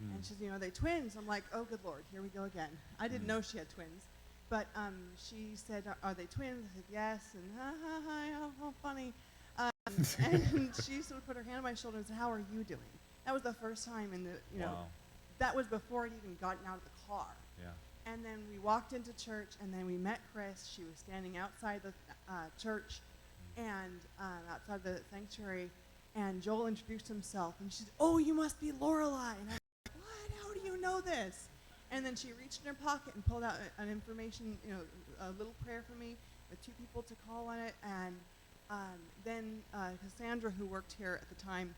And she says, are they twins? I'm like, oh, good Lord, here we go again. I didn't know she had twins. But she said, are they twins? I said, yes, and how funny. And she sort of put her hand on my shoulder and said, how are you doing? That was the first time in the, Wow. That was before I'd even gotten out of the car. Yeah. And then we walked into church, and then we met Chris. She was standing outside the church and outside the sanctuary, and Joel introduced himself, and she said, oh, you must be Lorelei. And I was like, what? How do you know this? And then she reached in her pocket and pulled out an information, a little prayer for me with 2 people to call on it. And then Cassandra, who worked here at the time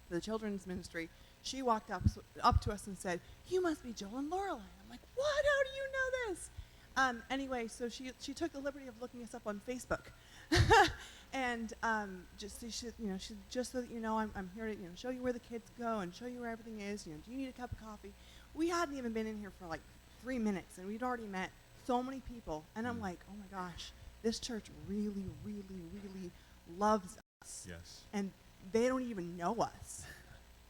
for the children's ministry, she walked up to us and said, you must be Joel and Lorelei. I'm like, what? How do you know this? Anyway, so she took the liberty of looking us up on Facebook, and just so she just so that you know, I'm here to show you where the kids go and show you where everything is. Do you need a cup of coffee? We hadn't even been in here for like 3 minutes, and we'd already met so many people. And I'm like, oh my gosh, this church really, really, really loves us. Yes. And they don't even know us.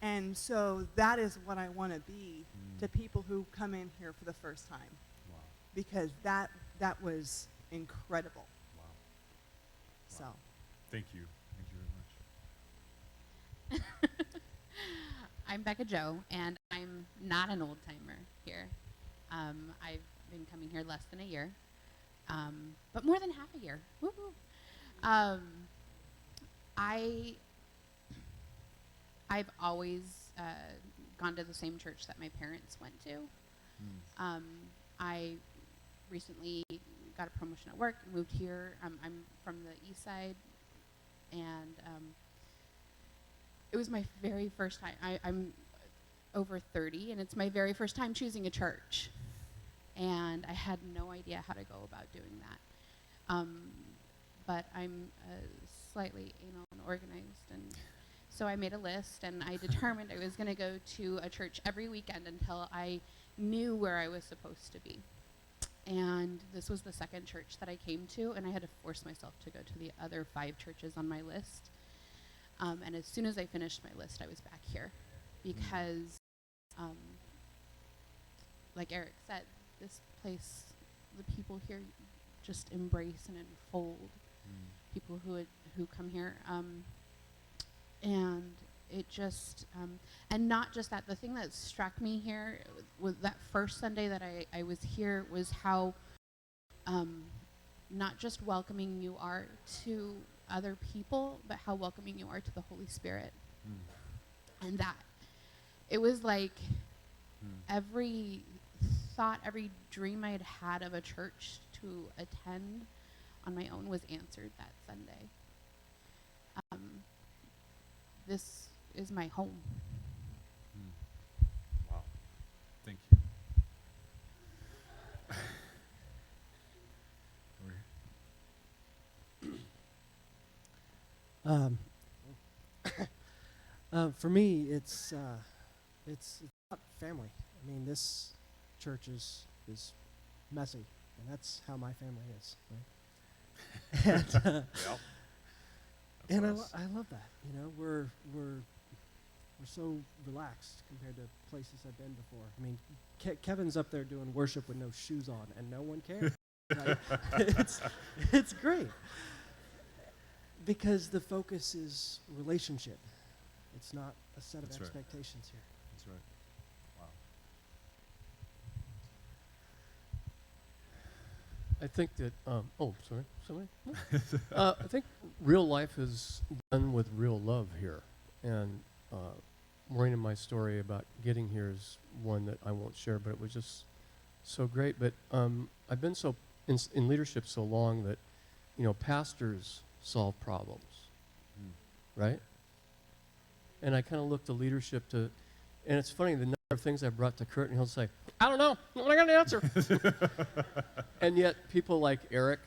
And so that is what I want to be to people who come in here for the first time, Wow. because that was incredible. Wow. So Thank you. Thank you very much. I'm Becca Joe, and I'm not an old timer here. I've been coming here less than a year, but more than half a year. Woo-hoo. I've always gone to the same church that my parents went to. I recently got a promotion at work, moved here. I'm from the east side, and it was my very first time. I'm over 30, and it's my very first time choosing a church. And I had no idea how to go about doing that. But I'm slightly anal and organized, and so I made a list, and I determined I was going to go to a church every weekend until I knew where I was supposed to be. And this was the second church that I came to, and I had to force myself to go to the other 5 churches on my list. And as soon as I finished my list, I was back here because, like Eric said, this place, the people here just embrace and enfold people who come here. And it just, and not just that, the thing that struck me here was that first Sunday that I was here was how not just welcoming you are to other people, but how welcoming you are to the Holy Spirit. And that, it was like every thought, every dream I'd had of a church to attend on my own was answered that Sunday. This is my home. Wow. Thank you. Over here. For me, it's about family. I mean, this church is messy, and that's how my family is, right? And, Yep. and That's us. I love that. You know, we're so relaxed compared to places I've been before. I mean, Kevin's up there doing worship with no shoes on, and no one cares. Like, it's great because the focus is relationship. It's not a set of That's right. expectations here. That's right. Wow. I think that, sorry. I think real life is done with real love here. And Maureen and my story about getting here is one that I won't share, but it was just so great. But I've been so in leadership so long that, pastors solve problems, right? And I kind of look to leadership to, and it's funny, the number of things I've brought to Kurt, and he'll say, I don't know, I got an answer. And yet people like Eric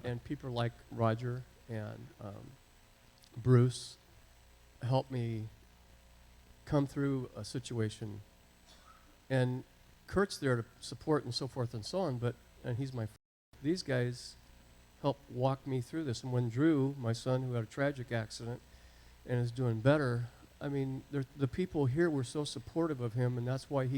and people like Roger and Bruce help me come through a situation. And Kurt's there to support and so forth and so on, and he's my friend. These guys help walk me through this. And when Drew, my son, who had a tragic accident and is doing better, I mean, the people here were so supportive of him, and that's why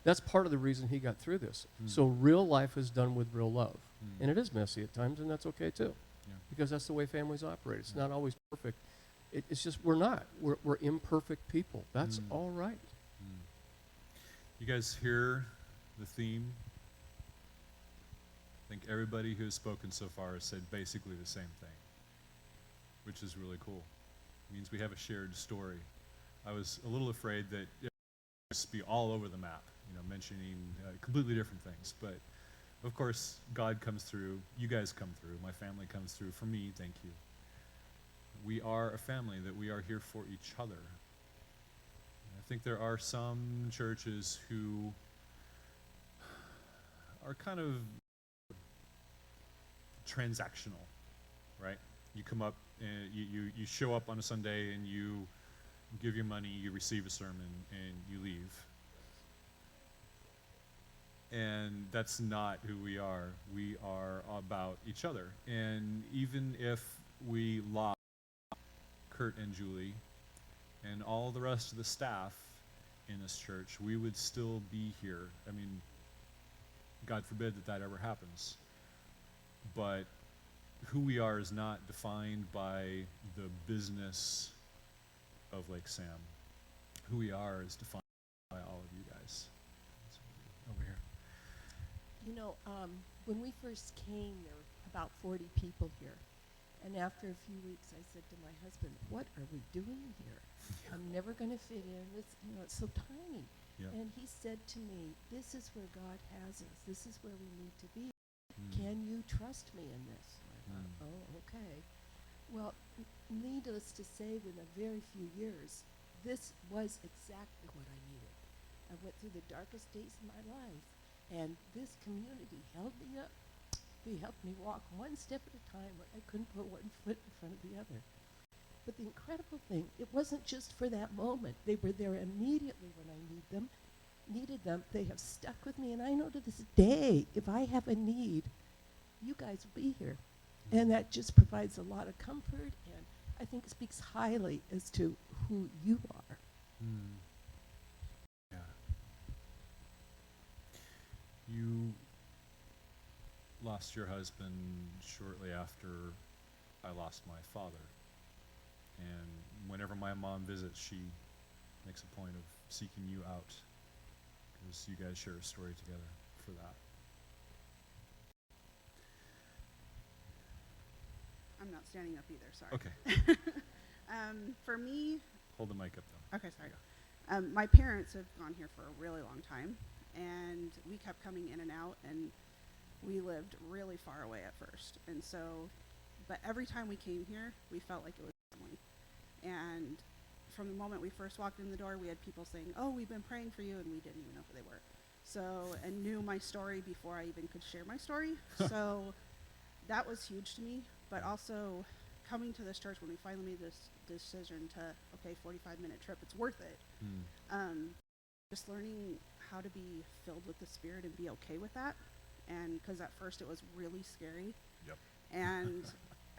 that's part of the reason he got through this. So real life is done with real love. And it is messy at times, and that's okay too. Yeah. Because that's the way families operate. It's not always perfect. It's just we're not. We're imperfect people. That's all right. You guys hear the theme? I think everybody who has spoken so far has said basically the same thing, which is really cool. It means we have a shared story. I was a little afraid that it would just be all over the map, mentioning completely different things. But of course, God comes through. You guys come through. My family comes through. For me, thank you. We are a family, that we are here for each other. I think there are some churches who are kind of transactional, right? You come up and you show up on a Sunday and you give your money, you receive a sermon, and you leave. And that's not who we are. We are about each other. And even if we lost Kurt and Julie and all the rest of the staff in this church, we would still be here. I mean, God forbid that ever happens. But who we are is not defined by the business of Lake Sam. Who we are is defined by all of you guys. Over here. You know, when we first came, there were about 40 people here. And after a few weeks, I said to my husband, "What are we doing here? I'm never going to fit in. It's so tiny." Yep. And he said to me, "This is where God has us. This is where we need to be. Can you trust me in this?" I thought, "Oh, okay." Well, needless to say, within a very few years, this was exactly what I needed. I went through the darkest days of my life, and this community held me up. They helped me walk one step at a time when I couldn't put one foot in front of the other. But the incredible thing, it wasn't just for that moment. They were there immediately when I needed them. They have stuck with me, and I know to this day, if I have a need, you guys will be here. And that just provides a lot of comfort, and I think speaks highly as to who you are. Yeah. You lost your husband shortly after I lost my father. And whenever my mom visits, she makes a point of seeking you out because you guys share a story together for that. I'm not standing up either, sorry. Okay. For me... Hold the mic up though. Okay, sorry. My parents have gone here for a really long time, and we kept coming in and out, and we lived really far away at first. And so, but every time we came here, we felt like it was family. And from the moment we first walked in the door, we had people saying, "Oh, we've been praying for you," and we didn't even know who they were. So, and knew my story before I even could share my story. So that was huge to me. But also coming to this church when we finally made this decision to, okay, 45-minute trip, it's worth it. Just learning how to be filled with the Spirit and be okay with that. And because at first it was really scary. Yep. And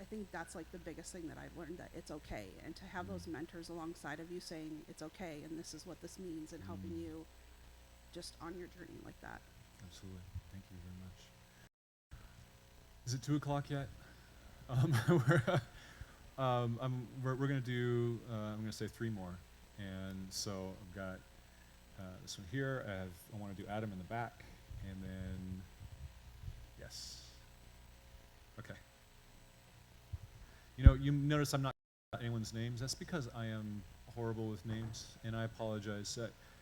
I think that's like the biggest thing that I've learned, that it's okay. And to have those mentors alongside of you saying it's okay and this is what this means, and helping you just on your journey like that. Absolutely. Thank you very much. Is it 2 o'clock yet? We're going to do, I'm going to say 3 more. And so I've got this one here. I want to do Adam in the back. And then, yes. Okay. You know, you notice I'm not anyone's names. That's because I am horrible with names, and I apologize.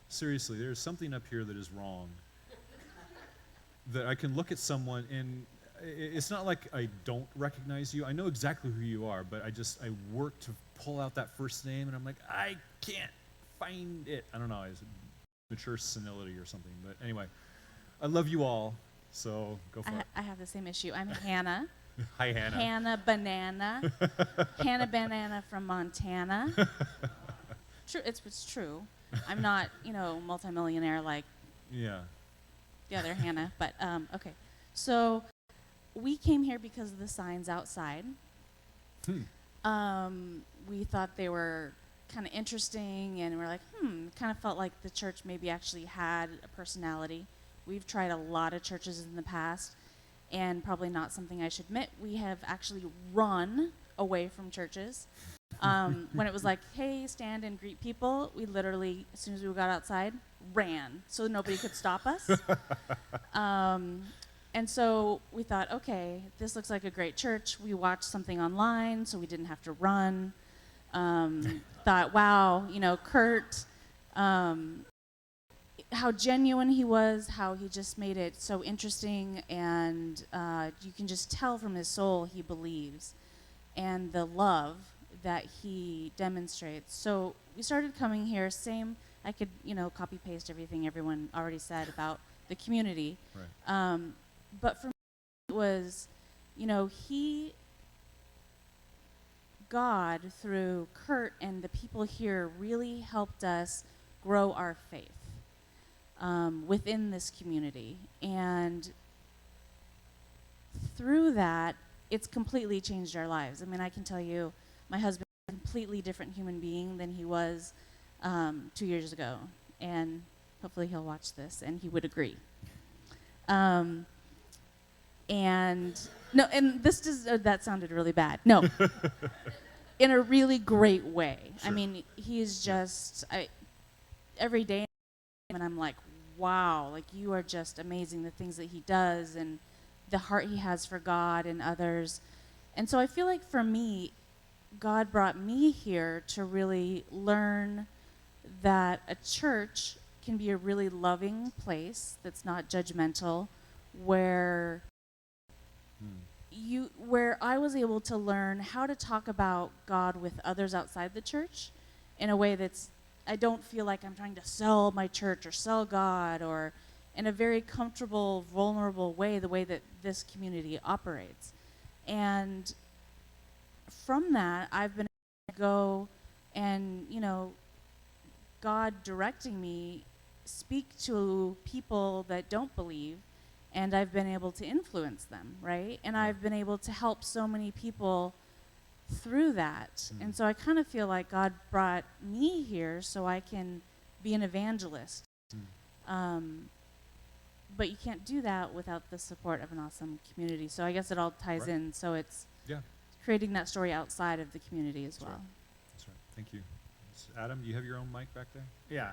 Seriously, there's something up here that is wrong. That I can look at someone, and it's not like I don't recognize you. I know exactly who you are, but I work to pull out that first name, and I'm like, I can't find it. I don't know, it's mature senility or something. But anyway, I love you all, so go for it. I have the same issue. I'm Hannah. Hi, Hannah. Hannah Banana. Hannah Banana from Montana. True, it's true. I'm not, multimillionaire like the other Hannah, but okay. So we came here because of the signs outside. We thought they were kind of interesting, and we're like, kind of felt like the church maybe actually had a personality. We've tried a lot of churches in the past, and probably not something I should admit, we have actually run away from churches. When it was like, hey, stand and greet people, we literally, as soon as we got outside, ran so nobody could stop us. And so we thought, okay, this looks like a great church. We watched something online so we didn't have to run. Thought, wow, Kurt, how genuine he was, how he just made it so interesting, and you can just tell from his soul he believes, and the love that he demonstrates. So we started coming here, I could, copy paste everything everyone already said about the community. Right. But for me, it was you know, God, through Kurt and the people here, really helped us grow our faith within this community. And through that, it's completely changed our lives. I mean, I can tell you, my husband is a completely different human being than he was 2 years ago. And hopefully he'll watch this and he would agree. And no, and this just, that sounded really bad. No, in a really great way. Sure. I mean, he's just, every day, and I'm like, wow, like you are just amazing, the things that he does and the heart he has for God and others. And so I feel like for me, God brought me here to really learn that a church can be a really loving place that's not judgmental, where where I was able to learn how to talk about God with others outside the church in a way that's, I don't feel like I'm trying to sell my church or sell God, or in a very comfortable, vulnerable way, the way that this community operates. And from that, I've been able to go and, you know, God directing me, speak to people that don't believe, and I've been able to influence them, right? And I've been able to help so many people through that. And so I kind of feel like God brought me here so I can be an evangelist. But you can't do that without the support of an awesome community. So I guess it all ties in. So it's creating that story outside of the community as well. Right. That's right. Thank you. Adam, do you have your own mic back there? Yeah.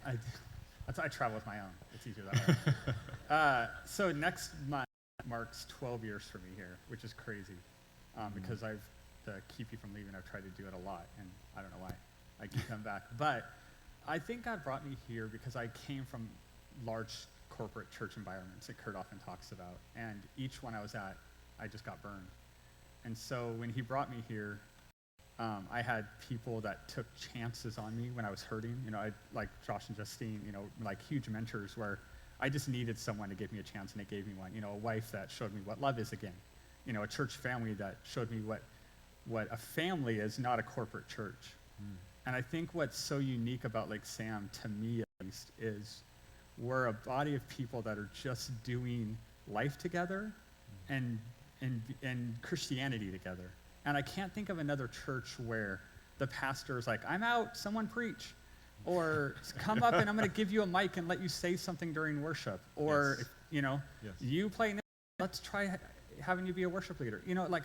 I travel with my own. It's easier that way. So next month marks 12 years for me here, which is crazy. Because to keep you from leaving, I've tried to do it a lot, and I don't know why I keep coming back. But I think God brought me here because I came from large corporate church environments that Kurt often talks about, and each one I was at, I just got burned. And so when he brought me here, I had people that took chances on me when I was hurting. You know, like Josh and Justine, you know, like huge mentors where I just needed someone to give me a chance, and they gave me one. You know, a wife that showed me what love is again. You know, a church family that showed me what a family is, not a corporate church. And I think what's so unique about Lake Sam, to me at least, is we're a body of people that are just doing life together and Christianity together. And I can't think of another church where the pastor is like, I'm out, someone preach. Or come up and I'm going to give you a mic and let you say something during worship. Or, you know, you play, let's try having you be a worship leader. You know, like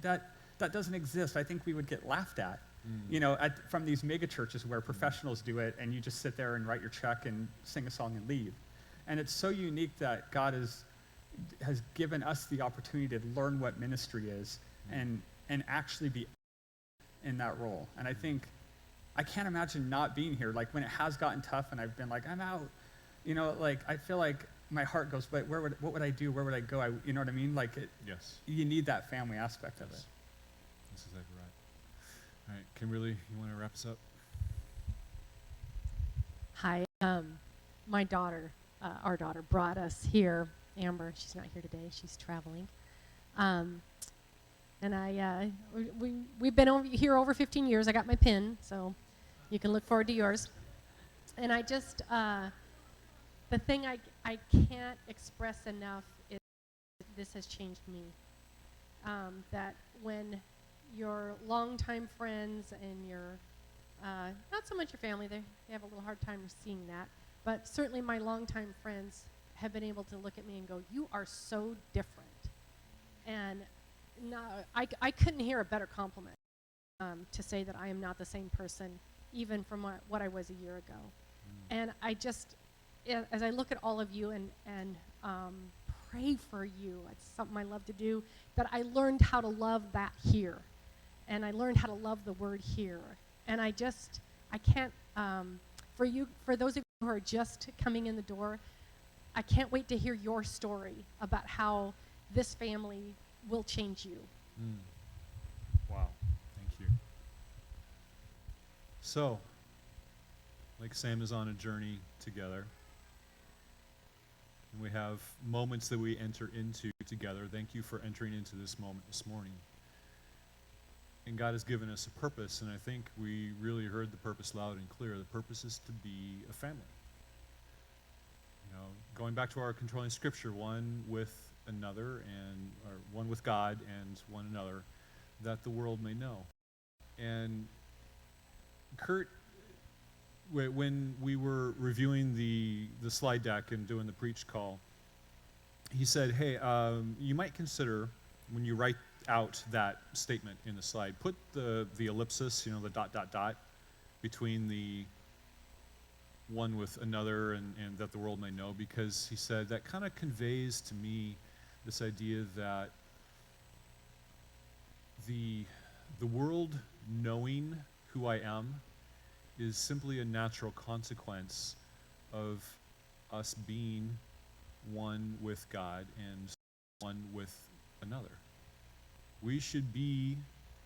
that doesn't exist. I think we would get laughed at, you know, from these mega churches where professionals do it and you just sit there and write your check and sing a song and leave. And it's so unique that God has given us the opportunity to learn what ministry is and actually be in that role. And I think, I can't imagine not being here. Like when it has gotten tough and I've been like, I'm out, you know, like I feel like my heart goes, but what would I do? Where would I go? You know what I mean? Like you need that family aspect of it. That's exactly right. All right, Kimberly, you want to wrap us up? Hi, my daughter, our daughter brought us here. Amber, she's not here today, she's traveling. And we've been over here over 15 years. I got my pin, so you can look forward to yours. And I just, the thing I can't express enough is this has changed me. That when your longtime friends and your, not so much your family, they have a little hard time seeing that, but certainly my longtime friends have been able to look at me and go, you are so different. And no, I couldn't hear a better compliment to say that I am not the same person, even from what I was a year ago. And I just, as I look at all of you and pray for you, it's something I love to do, that I learned how to love that here. And I learned how to love the word here. And I can't, for those of you who are just coming in the door, I can't wait to hear your story about how this family will change you. Wow, thank you. So, Lake Sam is on a journey together. And we have moments that we enter into together. Thank you for entering into this moment this morning. And God has given us a purpose, and I think we really heard the purpose loud and clear. The purpose is to be a family. You know, going back to our controlling scripture, one with another, or one with God and one another, that the world may know. And Kurt, when we were reviewing the slide deck and doing the preach call, he said, hey, you might consider, when you write out that statement in the slide, put the ellipsis, the ... between the one with another and that the world may know, because he said that kind of conveys to me this idea that the world knowing who I am is simply a natural consequence of us being one with God and one with another. We should be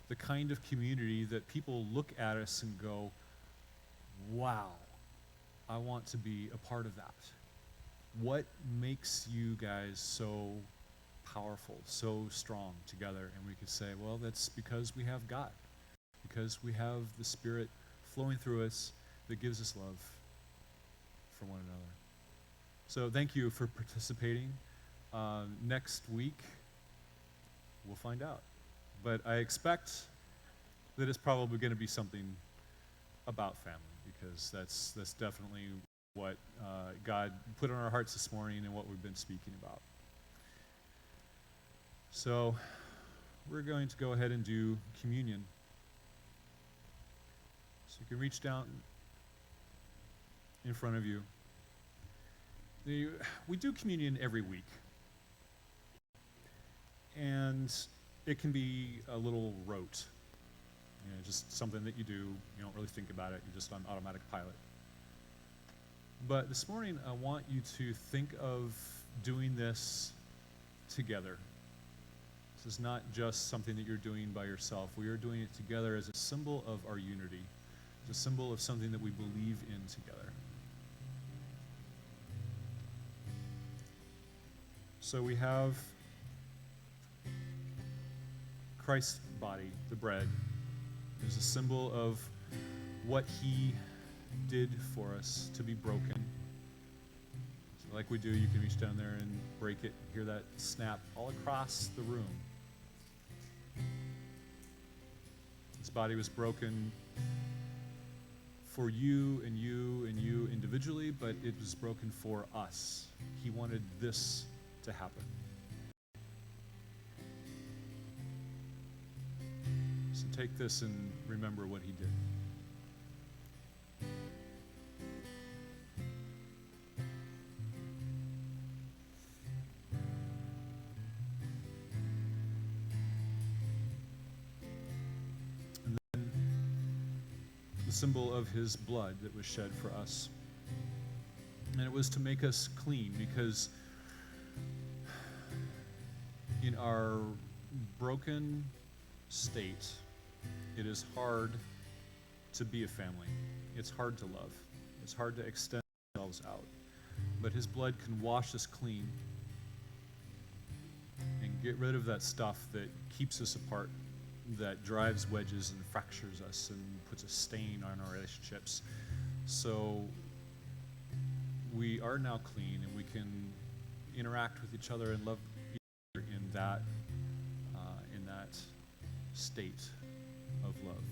the kind of community that people look at us and go, wow, I want to be a part of that. What makes you guys so powerful, so strong together? And we could say, well, that's because we have God, because we have the Spirit flowing through us that gives us love for one another. So thank you for participating. Next week, we'll find out. But I expect that it's probably going to be something about family, because that's definitely what God put on our hearts this morning and what we've been speaking about. So we're going to go ahead and do communion. So you can reach down in front of you. We do communion every week. And it can be a little rote. Just something that you do. You don't really think about it. You're just on automatic pilot. But this morning, I want you to think of doing this together. This is not just something that you're doing by yourself. We are doing it together as a symbol of our unity. It's a symbol of something that we believe in together. So we have Christ's body, the bread, is a symbol of what he did for us to be broken. So like we do, you can reach down there and break it, hear that snap all across the room. His body was broken for you and you and you individually, but it was broken for us. He wanted this to happen. So take this and remember what he did. And then the symbol of his blood that was shed for us. And it was to make us clean, because in our broken state, it is hard to be a family. It's hard to love. It's hard to extend ourselves out. But his blood can wash us clean and get rid of that stuff that keeps us apart, that drives wedges and fractures us and puts a stain on our relationships. So we are now clean, and we can interact with each other and love each other in that state of love.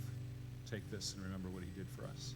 Take this and remember what he did for us.